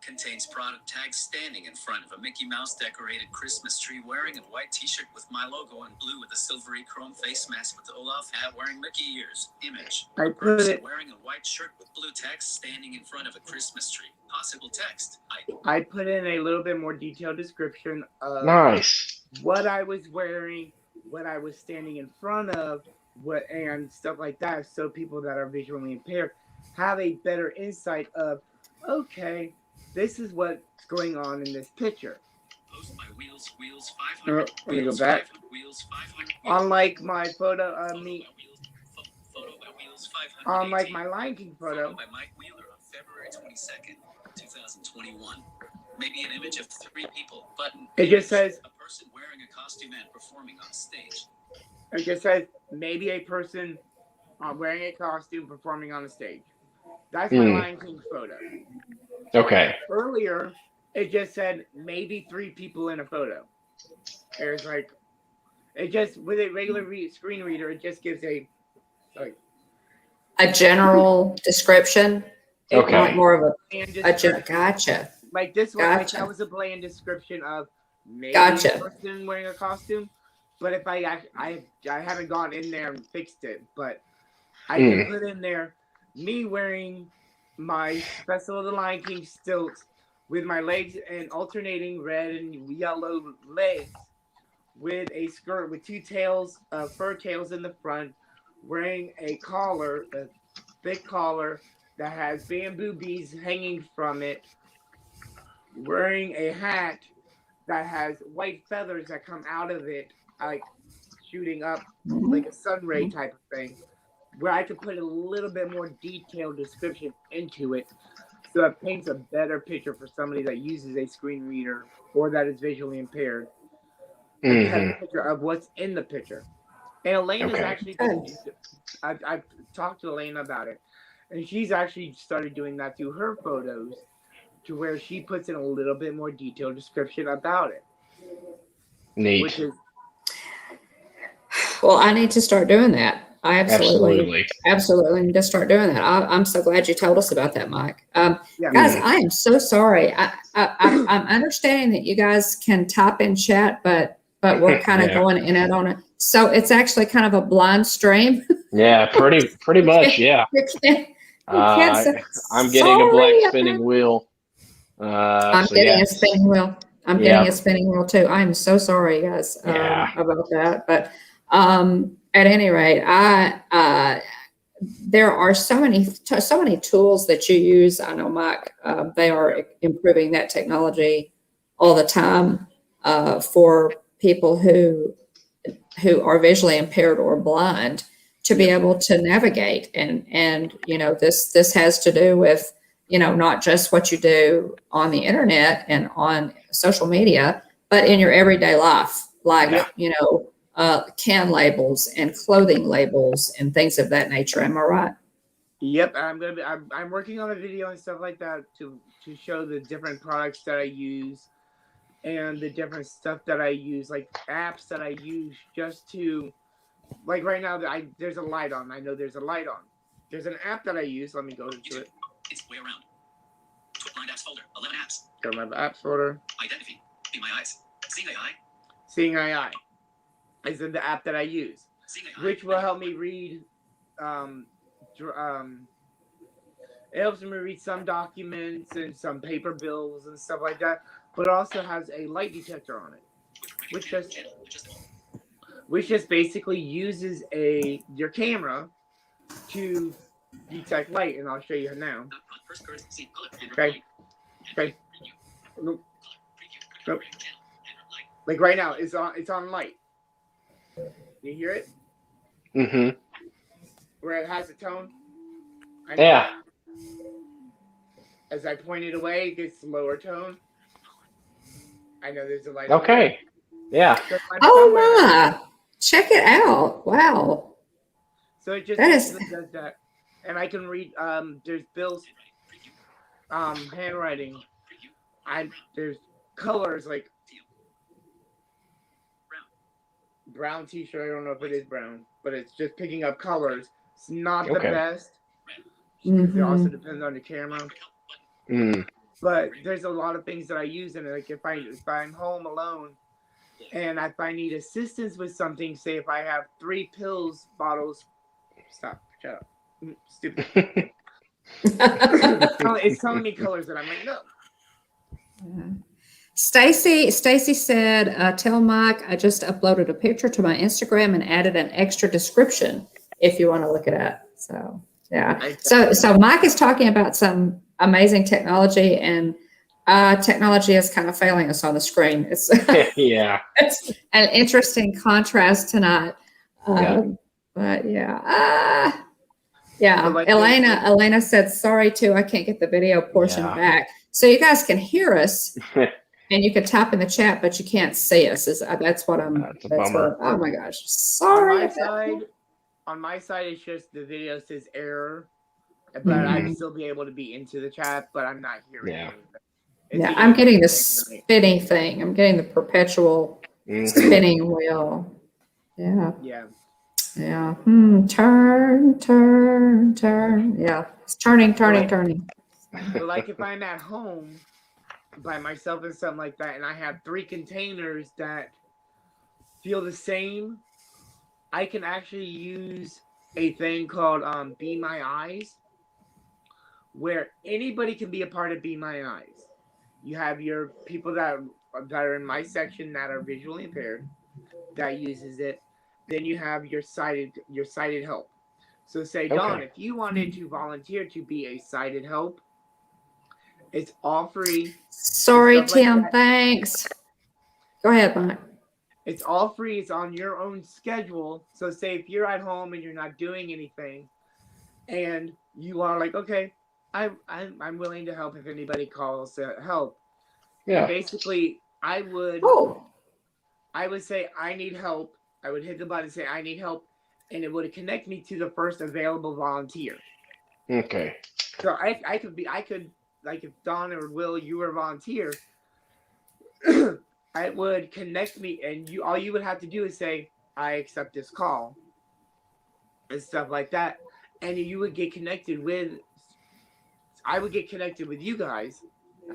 Contains product tags standing in front of a Mickey Mouse decorated Christmas tree wearing a white t-shirt with my logo in blue with a silvery chrome face mask with the Olaf hat wearing Mickey ears. Image. I A put person it. wearing a white shirt with blue text standing in front of a Christmas tree. Possible text. I put in a little bit more detailed description of Nice. what I was wearing, what I was standing in front of, what and stuff like that, so people that are visually impaired have a better insight of, okay, this is what's going on in this picture. Post by Wheels 500. Let me go back. Wheels 500. Unlike my photo of me, Photo by Wheels 500. unlike my Lion King photo. By Mike Wheeler on February 22nd, 2021. Maybe an image of 3 people, but It just says a person wearing a costume and performing on stage. It just says maybe a person wearing a costume performing on a stage. That's my Lion King photo. Okay. Earlier, it just said maybe 3 people in a photo. There's like, it just, with a regular screen reader, it just gives a general description. Okay. Like more of a gotcha. Like this one, like that was a bland description of maybe a person wearing a costume. But if I haven't gone in there and fixed it, but I can put in there me wearing my Festival of the Lion King stilts with my legs and alternating red and yellow legs, with a skirt with 2 tails, fur tails in the front, wearing a collar, a thick collar that has bamboo beads hanging from it, wearing a hat that has white feathers that come out of it, like shooting up like a sun ray type of thing, where I could put a little bit more detailed description into it, so it paints a better picture for somebody that uses a screen reader or that is visually impaired. And have a picture of what's in the picture. And Elena's actually, I've talked to Elena about it, and she's actually started doing that through her photos, to where she puts in a little bit more detailed description about it. Neat. Which is, well, I need to start doing that. I absolutely need to start doing that. I'm so glad you told us about that, Mike. Guys, I am so sorry. I'm understanding that you guys can type in chat, but we're kind of going in and on it. So it's actually kind of a blind stream. Yeah, pretty much. Yeah. I'm getting a black spinning wheel. I'm getting a spinning wheel. I'm getting a spinning wheel too. I'm so sorry, guys, about that. But at any rate, there are so many tools that you use. I know, Mike, they are improving that technology all the time for people who are visually impaired or blind to be able to navigate. And this has to do with, not just what you do on the internet and on social media, but in your everyday life, like, can labels and clothing labels and things of that nature. Am I right? Yep. I'm working on a video and stuff like that to show the different products that I use and the different stuff that I use, like apps that I use just to, like right now, there's a light on. I know there's a light on. There's an app that I use. Let me go to it. It's way around. Blind apps folder. 11 apps. Go to my apps folder. Identity. Be my eyes. Seeing AI. Seeing AI is in the app that I use, which will help me read. It helps me read some documents and some paper bills and stuff like that. But it also has a light detector on it, which just basically uses your camera to detect light, and I'll show you now. Okay. Nope. Like right now, it's on light. You hear it? Mm-hmm. Where it has a tone? Yeah. As I point it away, it gets lower tone. I know there's a light. Okay. Yeah. Oh my! Check it out! Wow. So it just does that, and I can read. There's Bill's handwriting. There's colors like brown T-shirt. I don't know if it is brown, but it's just picking up colors. It's not the best. It also depends on the camera. But there's a lot of things that I use in it. Like if I'm home alone and if I need assistance with something, say if I have 3 pills bottles. Stop. Shut up. Stupid. It's telling me colors that I'm like, no. Stacy said, tell Mike I just uploaded a picture to my Instagram and added an extra description if you want to look it up. So yeah. So Mike is talking about some amazing technology, and technology is kind of failing us on the screen. It's Yeah. it's an interesting contrast tonight. Yeah. But yeah. Yeah, So, like, Elena said, sorry too, I can't get the video portion Yeah. back. So you guys can hear us and you can type in the chat, but you can't see us. That's what I'm, That's a that's bummer. what, oh my gosh, sorry. On my side, it's just the video says error, but Mhm. I'd still be able to be into the chat, but I'm not hearing Yeah. anything. Yeah, I'm getting the spinning thing. I'm getting the perpetual Mhm. spinning wheel. Yeah. Yeah. Yeah. Turn. Yeah. It's turning. But like if I'm at home by myself and something like that, and I have 3 containers that feel the same, I can actually use a thing called Be My Eyes, where anybody can be a part of Be My Eyes. You have your people that are in my section that are visually impaired that uses it. Then you have your sighted help. So say, Dawn, Okay. if you wanted to volunteer to be a sighted help, it's all free. Sorry, Stuff like Tim. that. Thanks. Go ahead, Mike. It's all free. It's on your own schedule. So say if you're at home and you're not doing anything, and you are like, okay, I'm willing to help if anybody calls to help. And Yeah. basically, I would say I need help. I would hit the button and say I need help, and it would connect me to the first available volunteer. Okay. So I could like if Don or Will, you were a volunteer, it would connect me, and all you would have to do is say I accept this call and stuff like that, and you would get connected with. I would get connected with you guys,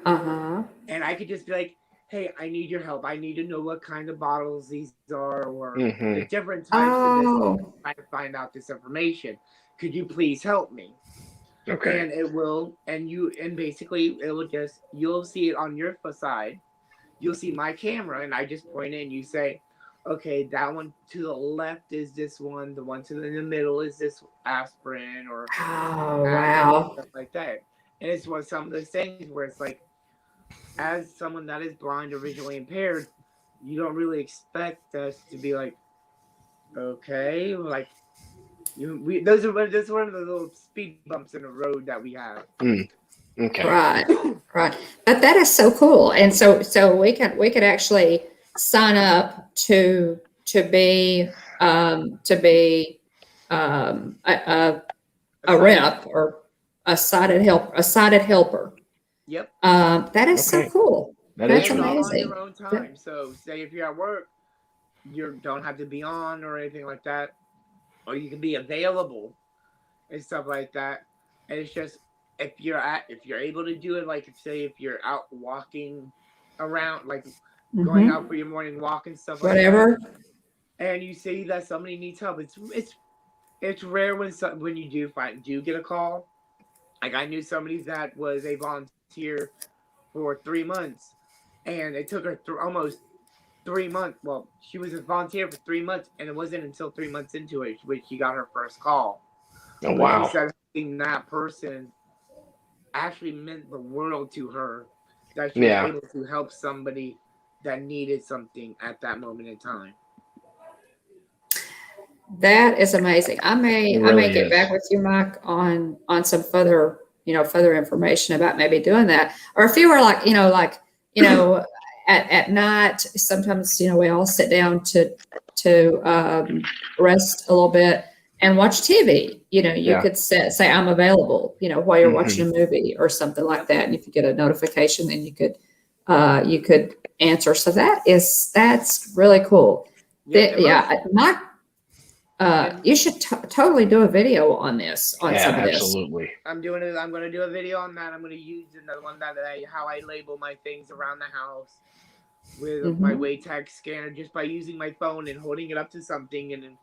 and I could just be like, hey, I need your help. I need to know what kind of bottles these are, or the different types of this. I find out this information. Could you please help me? Okay. And it will, and basically it will just, you'll see it on your side. You'll see my camera, and I just point in. You say, okay, that one to the left is this one. The one in the middle is this aspirin or wow, stuff like that. And it's some of those things where it's like, as someone that is blind or visually impaired, you don't really expect us to be like, okay, like those are one of the little speed bumps in the road that we have. Okay. Right. But that is so cool, and so we could actually sign up to be a rep or a sighted helper. Yep. That is so cool. That's true. amazing. On your own time. So say if you're at work, you don't have to be on or anything like that, or you can be available and stuff like that. And it's just if you're able to do it, like if you're out walking around, like going out for your morning walk and stuff like that, and you see that somebody needs help, it's rare when you do get a call. Like I knew somebody that was a volunteer for 3 months, and it took her almost 3 months. Well, she was a volunteer for 3 months, and it wasn't until 3 months into it when she got her first call. Oh, wow. She said seeing that person actually meant the world to her, that she was able to help somebody that needed something at that moment in time. That is amazing. I may get back with you, Mike, on some further information about maybe doing that. Or if you were at night, sometimes we all sit down to rest a little bit and watch TV. You could say I'm available, while you're watching a movie or something like that. And if you get a notification, then you could answer. So that's really cool. Mike, you should totally do a video on this, some of this. Absolutely. I'm going to do a video on that. I'm going to use another one how I label my things around the house with my WayTag scanner, just by using my phone and holding it up to something, and then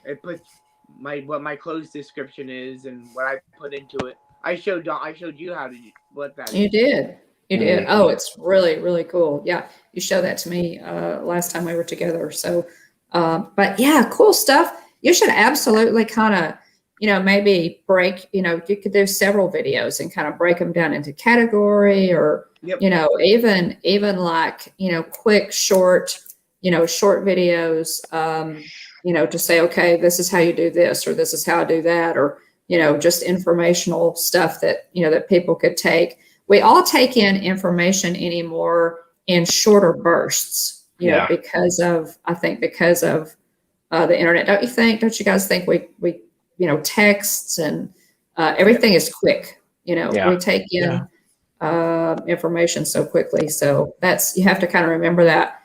it puts what my clothes description is and what I put into it. I showed you how to what that you is. did. You did? Oh, it's really, really cool. Yeah. You showed that to me last time we were together. So, but yeah, cool stuff. You should absolutely kind of, maybe break, you could do several videos and kind of break them down into category or, Yep. even like, quick, short videos, to say, okay, this is how you do this, or this is how I do that, or, just informational stuff that, that people could take. We all take in information anymore in shorter bursts, because of the internet. Don't you think? Don't you guys think we texts and everything is quick. We take in information so quickly. So you have to kind of remember that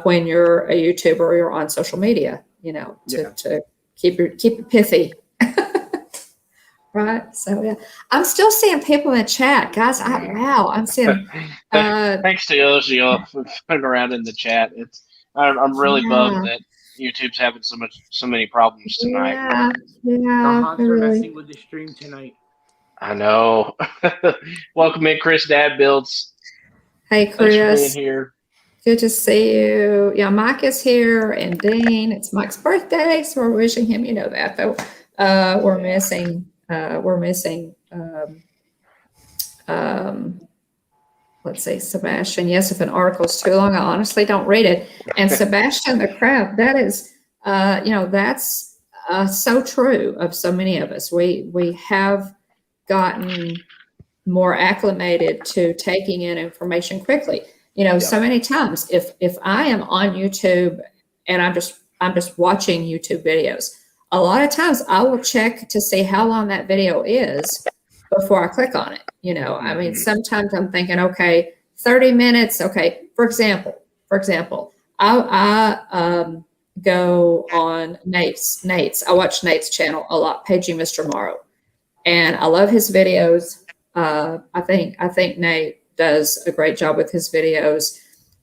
when you're a YouTuber or you're on social media, to keep it pithy. Right. So yeah, I'm still seeing people in the chat, guys. Wow, I'm seeing. Thanks to those of y'all for putting around in the chat. I'm really bummed that YouTube's having so many problems tonight. Yeah. The Hawks are messing with the stream tonight. I know. Welcome in, Chris Dad Builds. Hey, Chris. Thanks for being here. Good to see you. Yeah, Mike is here, and Dean. It's Mike's birthday, so we're wishing him. You know that, though. We're missing. Let's see, Sebastian. Yes, if an article is too long, I honestly don't read it. And Sebastian the Crab, that is, that's so true of so many of us. We have gotten more acclimated to taking in information quickly. So many times, if I am on YouTube and I'm just watching YouTube videos, a lot of times I will check to see how long that video is before I click on it. I mean, sometimes I'm thinking, okay, 30 minutes. Okay. For example, I go on Nate's. I watch Nate's channel a lot, Paging Mr. Morrow, and I love his videos. I think Nate does a great job with his videos.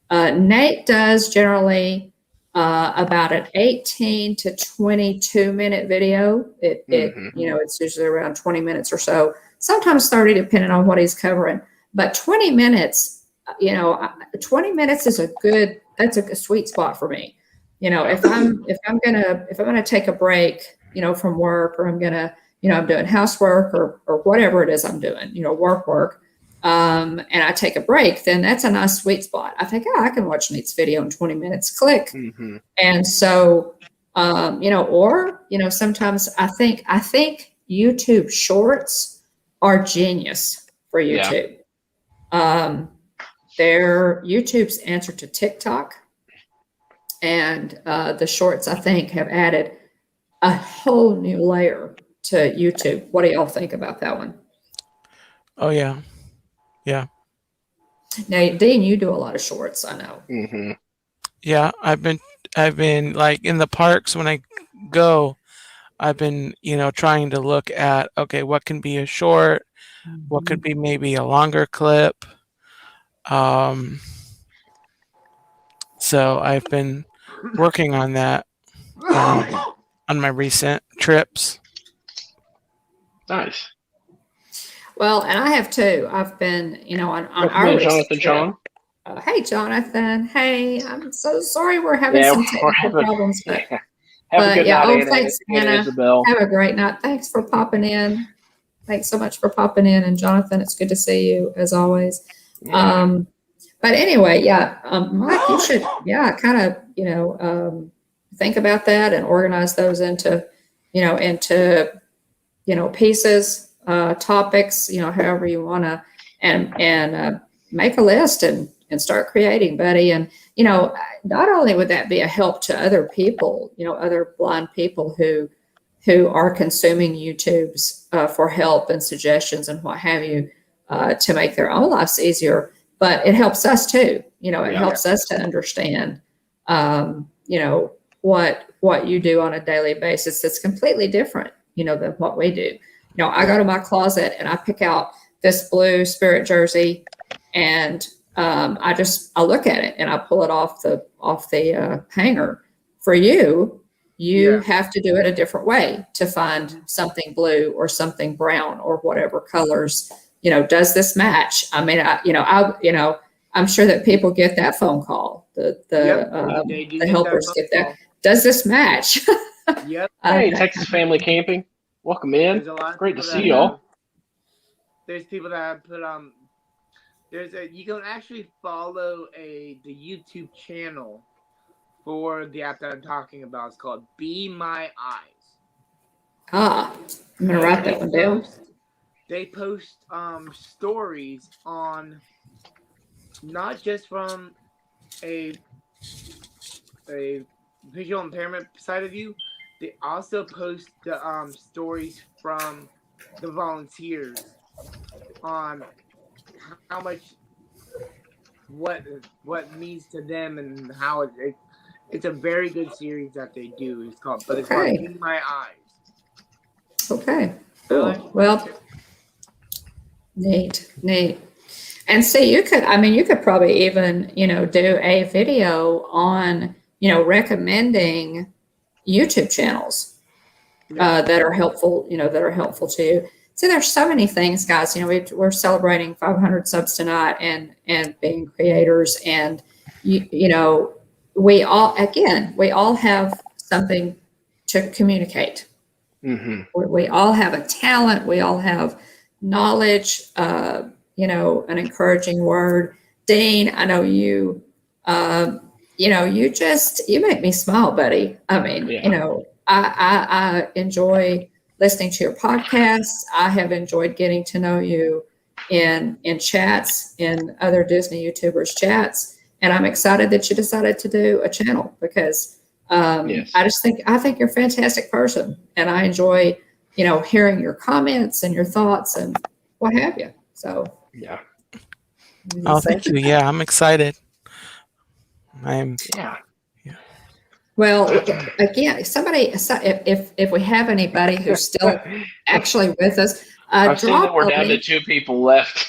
Nate does generally about an 18 to 22 minute video. It's usually around 20 minutes or so, sometimes 30, depending on what he's covering. But 20 minutes, 20 minutes is that's a sweet spot for me. If I'm gonna take a break, from work, or I'm doing housework or whatever it is I'm doing, work. And I take a break, then that's a nice sweet spot. I think, I can watch Nate's video in 20 minutes, click. And so, sometimes I think YouTube shorts are genius for YouTube. They're YouTube's answer to TikTok. And the shorts, I think, have added a whole new layer to YouTube. What do y'all think about that one? Oh, yeah. Yeah. Now, Dean, you do a lot of shorts, I know. Yeah, I've been like in the parks when I go, I've been, trying to look at, okay, what can be a short, what could be maybe a longer clip. So I've been working on that on my recent trips. Nice. Well, and I have too. I've been, on our Jonathan John. Hey, Jonathan. Hey, I'm so sorry we're having some technical problems. But have a good night, Anna. Thanks, Anna. Isabel. Have a great night. Thanks for popping in. Thanks so much for popping in. And Jonathan, it's good to see you as always. Yeah. But anyway, Mike, you should, kind of, think about that and organize those into pieces. Topics, however you want to, and make a list and start creating, buddy. And, not only would that be a help to other people, other blind people who are consuming YouTube's for help and suggestions and what have you, to make their own lives easier, but it helps us too. It helps us to understand, what you do on a daily basis that's completely different, than what we do. I go to my closet and I pick out this blue Spirit jersey, and I look at it and I pull it off the hanger. For you have to do it a different way to find something blue or something brown or whatever colors does this match? I mean, I'm sure that people get that phone call. The helpers get that. Does this match? Yep. Hey, Texas Family Camping. Welcome in. Great to see y'all. There's people that put you can actually follow the YouTube channel for the app that I'm talking about. It's called Be My Eyes. I'm gonna write that one down. They post stories on not just from a visual impairment side of view. They also post the stories from the volunteers on how much what means to them and how it's a very good series that they do. It's called Be My Eyes. Okay. Cool. Well, neat. And see, you could probably even, do a video on, recommending YouTube channels that are helpful, to you. See, there's so many things, guys. We're celebrating 500 subs tonight and being creators, and we all have something to communicate. Mm-hmm. We all have a talent. We all have knowledge. An encouraging word. Dean, I know you. You make me smile, buddy. I mean, I enjoy listening to your podcasts. I have enjoyed getting to know you in chats, in other Disney YouTubers chats, and I'm excited that you decided to do a channel because I think you're a fantastic person, and I enjoy, hearing your comments and your thoughts and what have you. So yeah. Oh, thank you. Yeah, I'm excited. Well, again, if we have anybody who's still actually with us, I've seen that we're down to 2 people left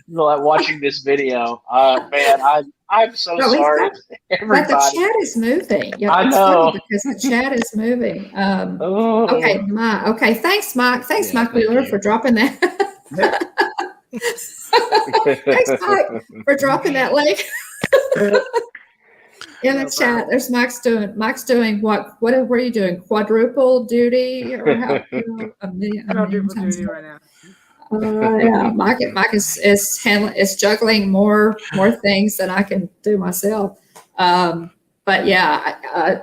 watching this video. Man, I'm so sorry. But the chat is moving. Yeah, I know because the chat is moving. Okay, Mike. Okay, thanks, Mike. Thanks, Mike Wheeler, for dropping that. Thanks, Mike, for dropping that link. In the chat, there's Mike's doing what were you doing? Quadruple duty or how? A million times right now. Yeah, Mike is juggling more things than I can do myself. But yeah,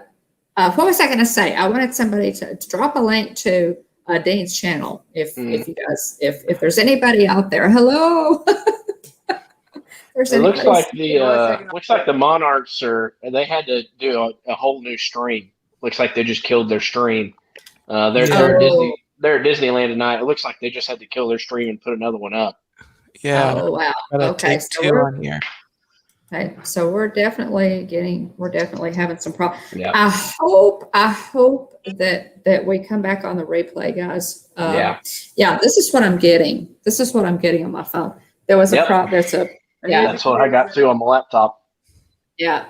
what was I going to say? I wanted somebody to drop a link to Dean's channel if you guys if there's anybody out there. Hello. It looks like the Monarchs they had to do a whole new stream. Looks like they just killed their stream. They're at Disneyland tonight. It looks like they just had to kill their stream and put another one up. Yeah. Oh wow. Okay. So on here. Okay. So we're definitely having some problems. Yeah. I hope that we come back on the replay, guys. Yeah. This is what I'm getting. On my phone. There was that's what I got too on my laptop. Yeah.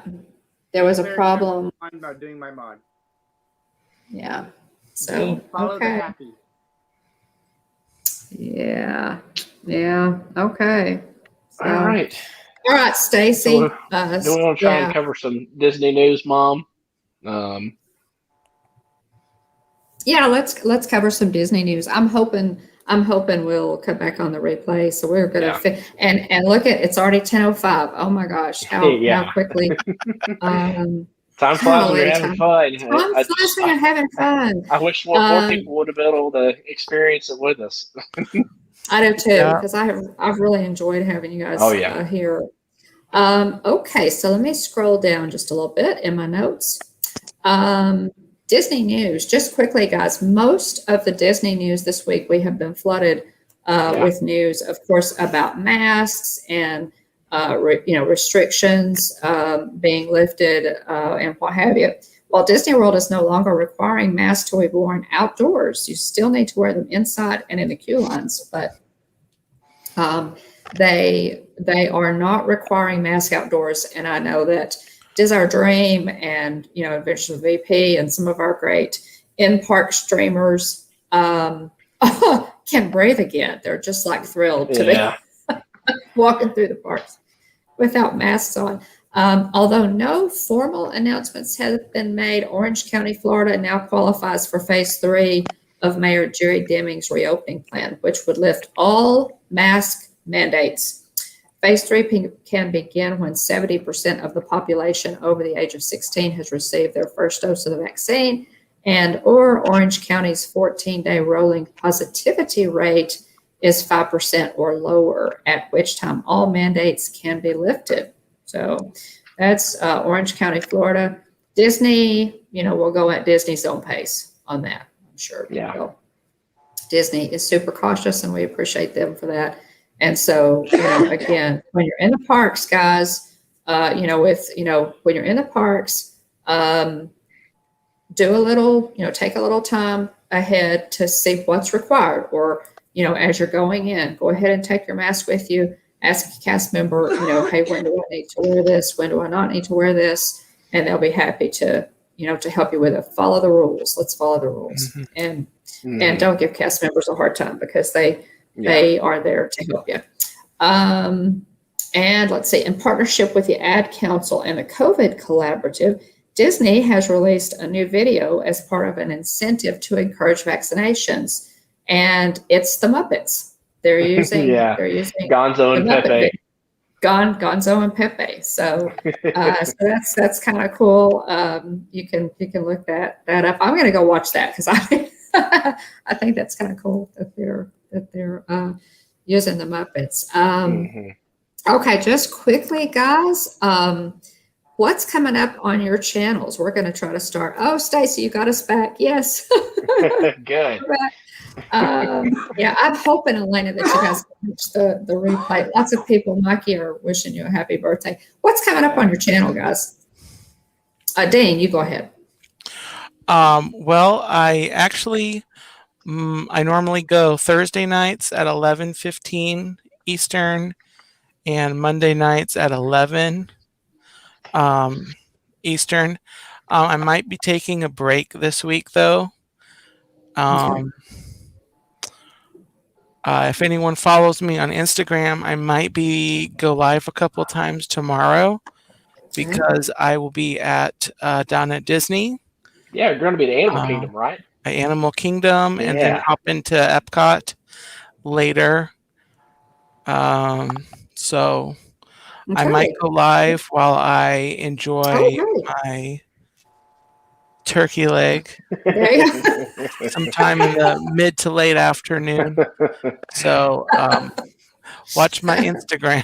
There was a problem. About doing my mod. Yeah. So follow the happy. Yeah. Okay. So, all right, Stacy. Do we want to try and cover some Disney news, Mom? Yeah, let's cover some Disney news. I'm hoping we'll come back on the replay. So we're gonna and look at it's already 10:05. Oh my gosh, how quickly. Time flies when you're having fun. Time flies when you're having fun. I wish more people would have been able to experience it with us. I do too, because I've really enjoyed having you guys here. Okay, so let me scroll down just a little bit in my notes. Disney news, just quickly, guys. Most of the Disney news this week, we have been flooded with news, of course, about masks and restrictions being lifted and what have you. While Disney World is no longer requiring masks to be worn outdoors, you still need to wear them inside and in the queue lines. But they are not requiring masks outdoors, and I know that it is our dream, and Adventures with VP and some of our great in-park streamers can breathe again. They're just like thrilled to be walking through the parks without masks on. Although no formal announcements have been made, Orange County, Florida now qualifies for phase 3 of Mayor Jerry Deming's reopening plan, which would lift all mask mandates. Phase 3 can begin when 70% of the population over the age of 16 has received their first dose of the vaccine, and or Orange County's 14-day rolling positivity rate is 5% or lower, at which time all mandates can be lifted. So that's Orange County, Florida. Disney, we'll go at Disney's own pace on that, I'm sure. Yeah. Disney is super cautious, and we appreciate them for that. And so, again, when you're in the parks, guys, when you're in the parks, do a little, take a little time ahead to see what's required, or, as you're going in, go ahead and take your mask with you. Ask a cast member, hey, when do I need to wear this? When do I not need to wear this? And they'll be happy to, to help you with it. Follow the rules. Let's follow the rules. And don't give cast members a hard time, because they are there to help you. And let's see, in partnership with the Ad Council and the COVID Collaborative, Disney has released a new video as part of an incentive to encourage vaccinations. And it's the Muppets. They're using Gonzo and Pepe. Gonzo and Pepe. So, so that's kind of cool. You can look that up. I'm going to go watch that, because I think that's kind of cool that they're using the Muppets. Okay, just quickly, guys. What's coming up on your channels? We're going to try to start. Oh, Stacy, you got us back. Yes. Good. Yeah, I'm hoping, Elena, that you guys can watch the replay. Lots of people, Mikey, are wishing you a happy birthday. What's coming up on your channel, guys? Dean, you go ahead. Well, I actually, I normally go Thursday nights at 11:15 Eastern and Monday nights at 11 Eastern. I might be taking a break this week, though. If anyone follows me on Instagram, I might go live a couple times tomorrow, because I will be down at Disney. Yeah, you're going to be the Animal Kingdom, right? Animal Kingdom, and then hop into Epcot later. So I might go live while I enjoy my turkey leg sometime in the mid to late afternoon. So watch my Instagram.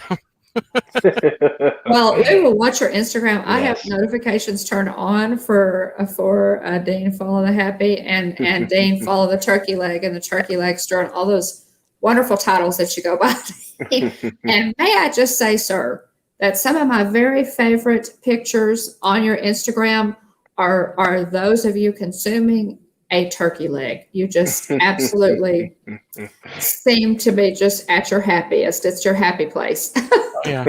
Well, we will watch your Instagram. I have notifications turned on for Dean Follow the Happy and Dean Follow the Turkey Leg and the Turkey Leg Store, and all those wonderful titles that you go by. And may I just say, sir, that some of my very favorite pictures on your Instagram are those of you consuming a turkey leg. You just absolutely seem to be just at your happiest. It's your happy place. Yeah.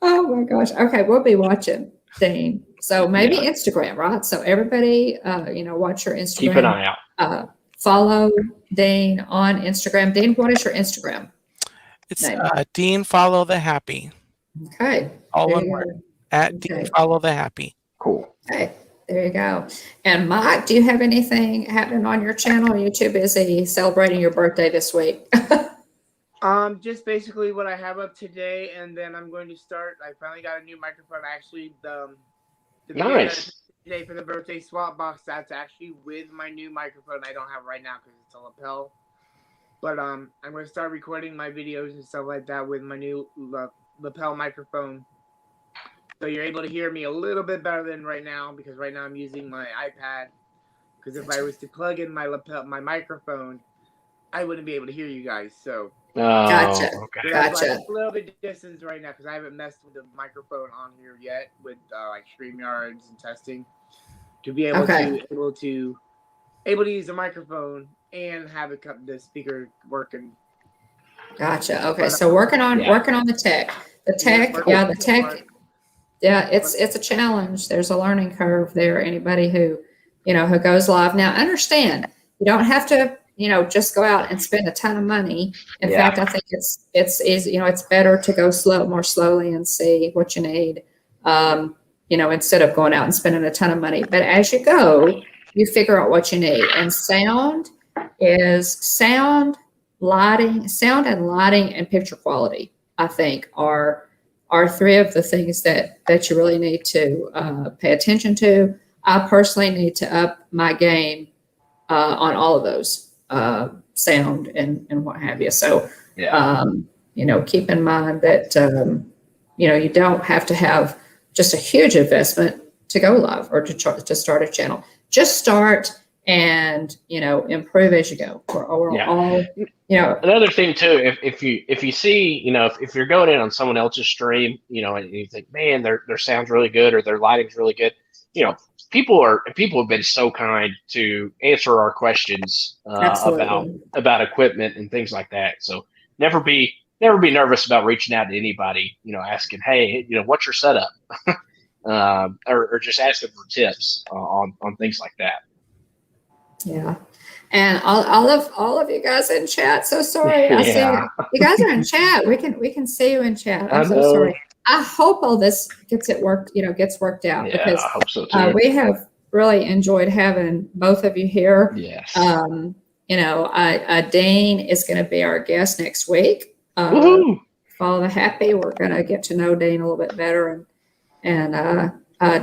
Oh my gosh. Okay, we'll be watching, Dean. So maybe Instagram, right? So everybody, watch your Instagram. Keep an eye out. Follow Dean on Instagram. Dean, what is your Instagram? It's Dean Follow the Happy. Okay. All one word. At Dean Follow the Happy. Cool. Okay. There you go. And Mike, do you have anything happening on your channel? Are you too busy celebrating your birthday this week? Just basically what I have up today, and then I'm going to start. I finally got a new microphone. Actually, the nice. Today for the birthday swap box, that's actually with my new microphone I don't have right now because it's a lapel. But I'm going to start recording my videos and stuff like that with my new lapel microphone. So you're able to hear me a little bit better than right now, because right now I'm using my iPad. Because if I was to plug in my microphone, I wouldn't be able to hear you guys. So Gotcha. Okay. Gotcha. Like a little bit distance right now, because I haven't messed with the microphone on here yet with like StreamYards and testing to be able to use the microphone and have the speaker working. Gotcha. Okay, so working on the tech. The tech. Yeah, it's a challenge. There's a learning curve there. Anybody who who goes live. Now, understand, you don't have to, just go out and spend a ton of money. In fact, I think it's easy, it's better to go more slowly and see what you need, instead of going out and spending a ton of money. But as you go, you figure out what you need. And sound, lighting, and picture quality, I think, are three of the things that you really need to pay attention to. I personally need to up my game on all of those, sound and what have you. So, keep in mind that, you don't have to have just a huge investment to go live or to start a channel. Just start and, improve as you go. We're all, Another thing too, if you see, if you're going in on someone else's stream, and you think, man, their sound's really good or their lighting's really good, people have been so kind to answer our questions about equipment and things like that. So never be nervous about reaching out to anybody, asking, hey, what's your setup, or just asking for tips on things like that. Yeah. And all of you guys in chat. So sorry. I see you guys are in chat. We can see you in chat. I'm so sorry. I hope all this gets worked out, because I hope so too. We have really enjoyed having both of you here. Yes. Dane is going to be our guest next week. Follow the Happy. We're going to get to know Dane a little bit better. And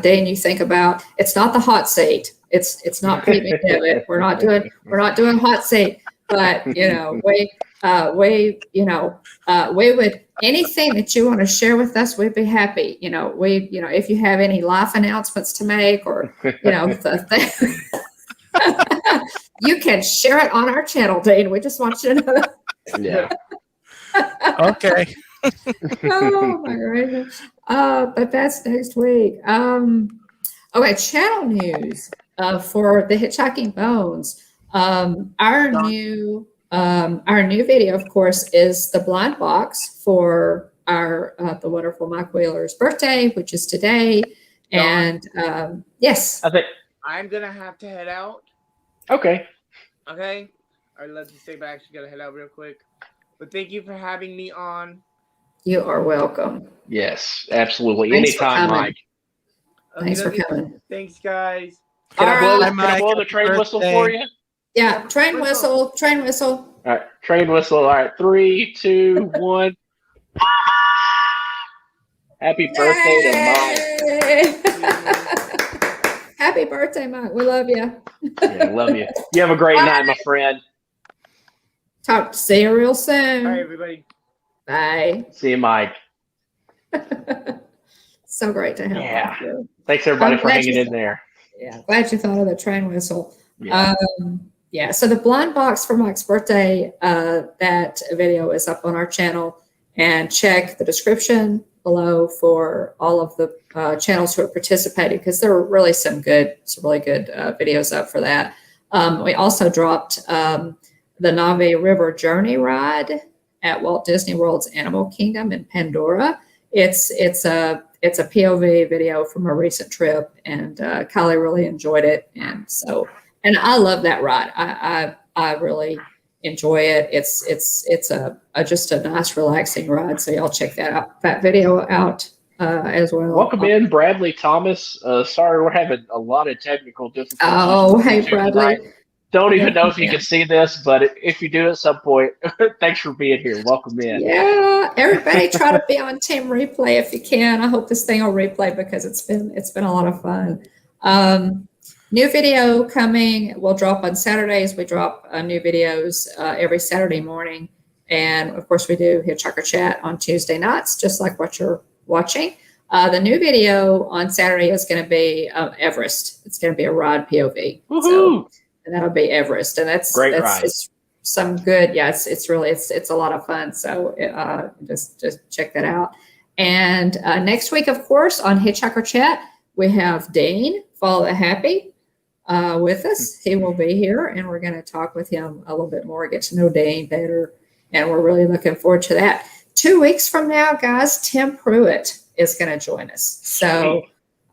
Dane, you think about, it's not the hot seat. It's not Pete McDevitt. We're not doing hot seat, but we would, anything that you want to share with us, we'd be happy. If you have any life announcements to make, or you can share it on our channel, Dane. We just want you to know. Yeah. Okay. Oh my goodness. But that's next week. Okay, channel news for the Hitchhiking Bones. Our new video, of course, is the blind box for our the wonderful Mike Wheeler's birthday, which is today. And yes, I think I'm gonna have to head out. Okay. Okay. I'd love to say, but I actually gotta head out real quick. But thank you for having me on. You are welcome. Yes, absolutely. Thanks for Anytime, coming. Mike. Thanks for coming. Thanks, guys. Can I Mike, blow the train whistle for you? Yeah, train whistle. All right, train whistle. All right, 3, 2, 1. Happy birthday to Mike. Happy birthday, Mike. We love you. Yeah, love you. You have a great night, my friend. See you real soon. Bye, everybody. Bye. See you, Mike. So great to have you. Thanks, everybody, for hanging in there. Yeah, glad you thought of the train whistle. Yeah. So the blind box for Mike's birthday, that video is up on our channel, and check the description below for all of the channels who are participating, because there are really some really good videos up for that. We also dropped the Navi River Journey ride at Walt Disney World's Animal Kingdom in Pandora. It's a POV video from a recent trip, and Kylie really enjoyed it, and I love that ride. I really enjoy it. It's just a nice, relaxing ride. So y'all check that video out as well. Welcome in, Bradley Thomas. Sorry, we're having a lot of technical difficulties. Oh, hey, Bradley. Tonight. Don't even know if you can see this, but if you do at some point, thanks for being here. Welcome in. Yeah, everybody try to be on Team Replay if you can. I hope this thing will replay, because it's been a lot of fun. New video coming. We'll drop on Saturdays. We drop new videos every Saturday morning. And of course, we do Hitchhiker Chat on Tuesday nights, just like what you're watching. The new video on Saturday is going to be Everest. It's going to be a ride POV. Woohoo! And that'll be Everest. And that's ride. It's some good. Yeah, it's a lot of fun. So just check that out. And next week, of course, on Hitchhiker Chat, we have Dane, Follow the Happy, with us. He will be here, and we're going to talk with him a little bit more, get to know Dane better. And we're really looking forward to that. 2 weeks from now, guys, Tim Pruitt is going to join us. So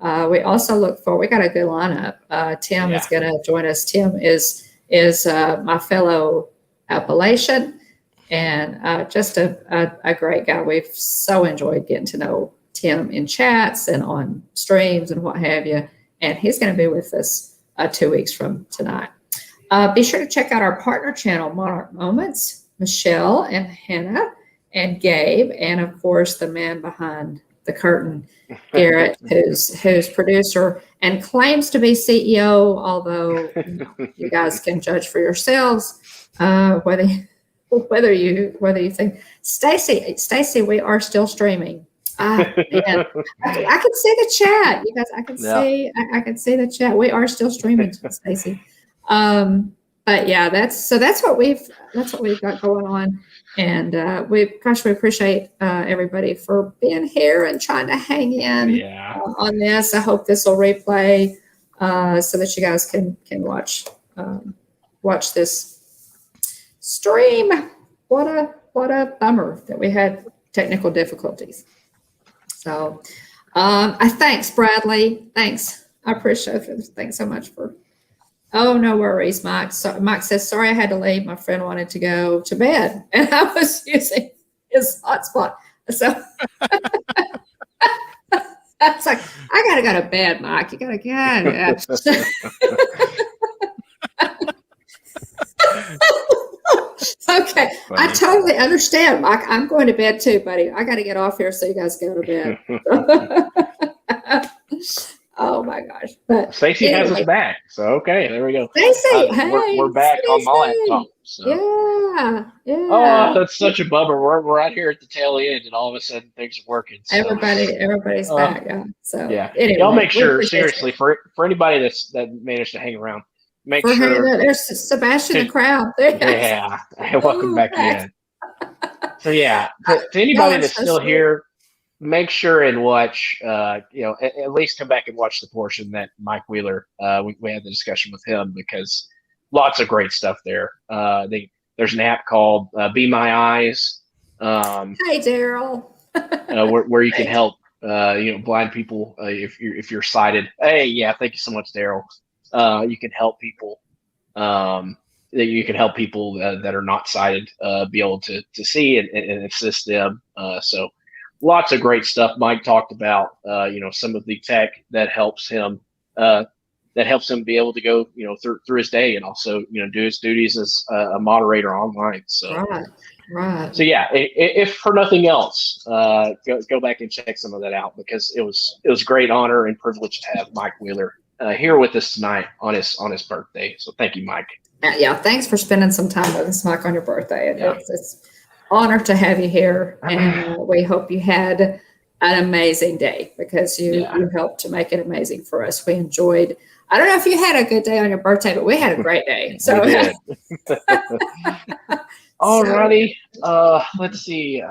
We also look for, we got a good lineup. Tim is going to join us. Tim is my fellow Appalachian and just a great guy. We've so enjoyed getting to know Tim in chats and on streams and what have you. And he's going to be with us 2 weeks from tonight. Be sure to check out our partner channel, Monarch Moments, Michelle and Hannah and Gabe, and of course the man behind the curtain, Garrett, who's producer and claims to be CEO, although you guys can judge for yourselves whether you think. Stacy, we are still streaming. Man, I can see the chat. You guys, I can see the chat. We are still streaming, Stacy. But yeah, that's what we've got going on. And we appreciate everybody for being here and trying to hang in on this. I hope this will replay so that you guys can watch this stream. What a bummer that we had technical difficulties. So thanks, Bradley. Thanks. I appreciate it. Thanks so much for. Oh, no worries, Mike. So Mike says, sorry, I had to leave. My friend wanted to go to bed, and I was using his hotspot. So it's like, I got to go to bed, Mike. You got to go. Okay, I totally understand, Mike. I'm going to bed too, buddy. I got to get off here so you guys go to bed. Oh my gosh! But Stacey has us back, so okay, there we go. Stacey, we're back on my laptop. So. Yeah. Oh, that's such a bummer. We're out here at the tail end, and all of a sudden things are working. So. Everybody's back. Yeah. So anyway, y'all make sure seriously for anybody that managed to hang around. Make sure there's Sebastian in the crowd. Yeah, welcome back in. So to anybody that's still here. Make sure and watch, at least come back and watch the portion that Mike Wheeler, we had the discussion with him because lots of great stuff there. There's an app called Be My Eyes. Hey, Daryl. where you can help, blind people if you're sighted. Hey, thank you so much, Daryl. You can help people. That are not sighted be able to see and assist them. So. Lots of great stuff. Mike talked about, some of the tech that helps him be able to go, through his day and also, do his duties as a moderator online. So, right. So if for nothing else, go back and check some of that out because it was a great honor and privilege to have Mike Wheeler here with us tonight on his birthday. So thank you, Mike. Thanks for spending some time with us, Mike, on your birthday. It's honor to have you here, and we hope you had an amazing day because you helped to make it amazing for us. We enjoyed. I don't know if you had a good day on your birthday, but we had a great day. So, we did. Alrighty, let's see.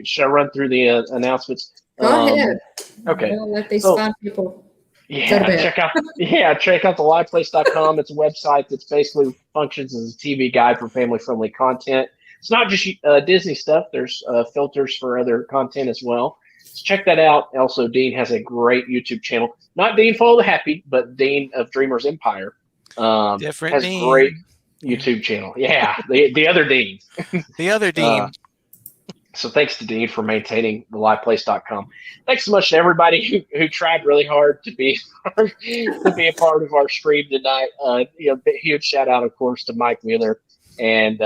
Should I run through the announcements? Go ahead. Okay. We'll let these fun people. Check out the liveplace.com. It's a website that's basically functions as a TV guide for family-friendly content. It's not just Disney stuff. There's filters for other content as well. So check that out. Also, Dean has a great YouTube channel. Not Dean Follow the Happy, but Dean of Dreamers Empire. Different has Dean. A great YouTube channel. Yeah, the other Dean. The other Dean. So thanks to Dean for maintaining the liveplace.com. Thanks so much to everybody who tried really hard to be a part of our stream tonight. Huge shout out, of course, to Mike Wheeler and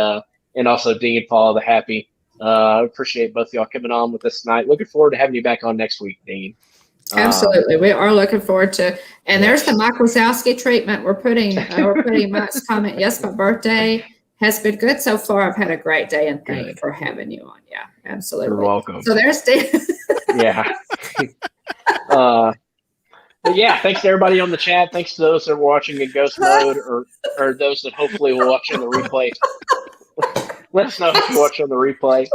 also Dean Follow the Happy. Appreciate both of y'all coming on with us tonight. Looking forward to having you back on next week, Dean. Absolutely. We are looking forward to, and there's the Mike Wazowski treatment. We're putting Mike's comment. Yes, my birthday has been good so far. I've had a great day, and thank you for having you on. Yeah, absolutely. You're welcome. So there's Dean. But thanks to everybody on the chat. Thanks to those that are watching in ghost mode or those that hopefully will watch on the replay. Let us know if you watch on the replay.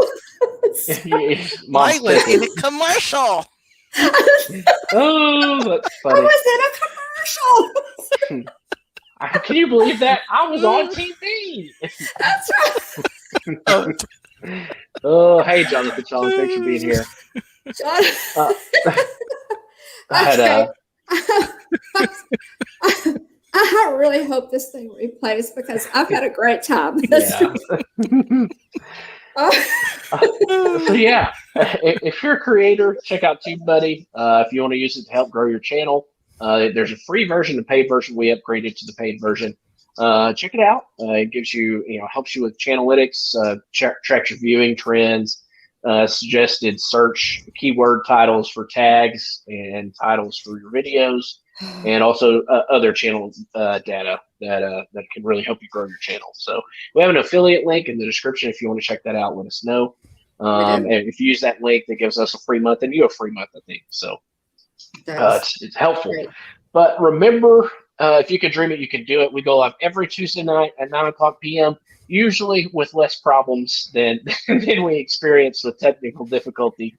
Miley in a commercial. Oh, that's funny. I was in a commercial. Can you believe that? I was on TV. That's right. Oh, hey, Jonathan. Thanks for being here. Okay. I really hope this thing replays because I've had a great time. Yeah. So yeah, if you're a creator, check out TubeBuddy. If you want to use it to help grow your channel, there's a free version, a paid version. We upgraded to the paid version. Check it out. It gives you, helps you with channelytics, tracks your viewing trends, suggested search keyword titles for tags and titles for your videos, and also other channel data that can really help you grow your channel. So we have an affiliate link in the description. If you want to check that out, let us know. And if you use that link, that gives us a free month, and you a free month, I think. So it's helpful. Great. But remember, if you can dream it, you can do it. We go live every Tuesday night at 9:00 p.m., usually with less problems than we experienced with technical difficulty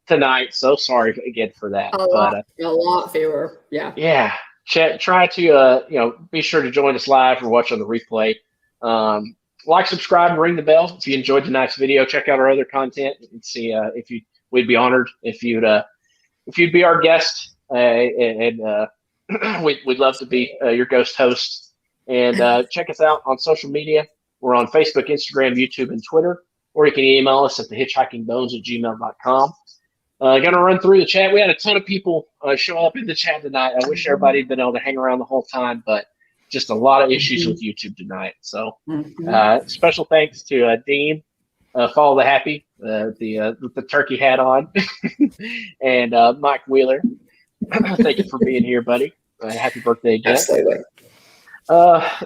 tonight. So sorry again for that. A lot fewer. Yeah. Yeah. Try to be sure to join us live or watch on the replay. Like, subscribe, and ring the bell if you enjoyed tonight's video. Check out our other content and see we'd be honored if you'd be our guest, and we'd love to be your ghost host. And check us out on social media. We're on Facebook, Instagram, YouTube, and Twitter. Or you can email us at thehitchhikingbones@gmail.com. Going to run through the chat. We had a ton of people show up in the chat tonight. I wish everybody had been able to hang around the whole time, but just a lot of issues with YouTube tonight. So special thanks to Dean, Follow the Happy, with the turkey hat on, and Mike Wheeler. Thank you for being here, buddy. Happy birthday again. Absolutely.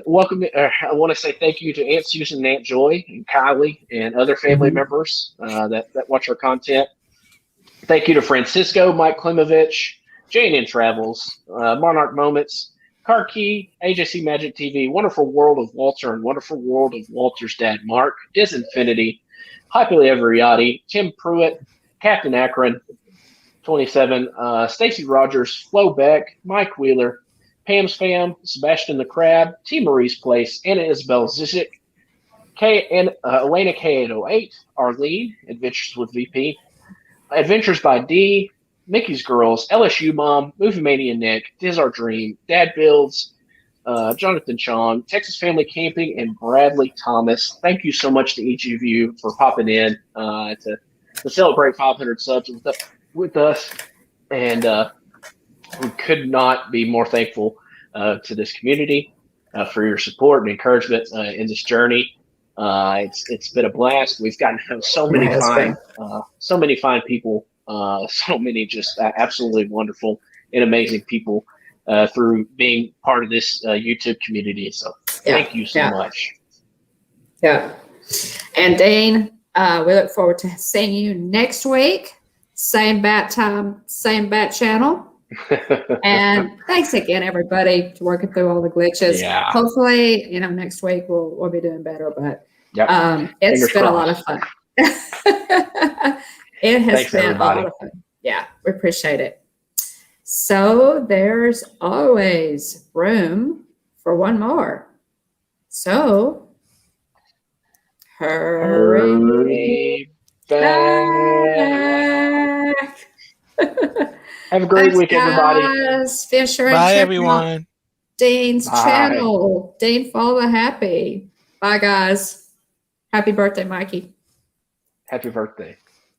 Welcome. I want to say thank you to Aunt Susan and Aunt Joy and Kylie and other family members that watch our content. Thank you to Francisco, Mike Klimovich, J&N Travels, Monarch Moments, Car Key, AJC Magic TV, Wonderful World of Walter and Wonderful World of Walter's dad, Mark, Diz Infinity, Happily Everyati, Tim Pruitt, Captain Akron, 27, Stacy Rogers, Flo Beck, Mike Wheeler, Pam's Fam, Sebastian the Crab, T. Marie's Place, Anna Isabel Zizik, Elena K808, Arlene, Adventures with VP, Adventures by D, Mickey's Girls, LSU Mom, Movie Mania Nick, Diz Our Dream, Dad Builds, Jonathan Chong, Texas Family Camping, and Bradley Thomas. Thank you so much to each of you for popping in to celebrate 500 subs with us. And we could not be more thankful to this community for your support and encouragement in this journey. It's been a blast. We've gotten so many fine people, so many just absolutely wonderful and amazing people through being part of this YouTube community. So thank you so much. Yeah. And Dane, we look forward to seeing you next week. Same bat time, same bat channel. And thanks again, everybody, for working through all the glitches. Yeah. Hopefully, next week we'll be doing better. But it's Fingers been crossed. a lot of fun. It has been everybody. a lot of fun. Yeah, we appreciate it. So there's always room for one more. So hurry back. Have a great week, everybody. Bye, everyone. Dean's channel. Dean Follow the Happy. Bye, guys. Happy birthday, Mikey. Happy birthday.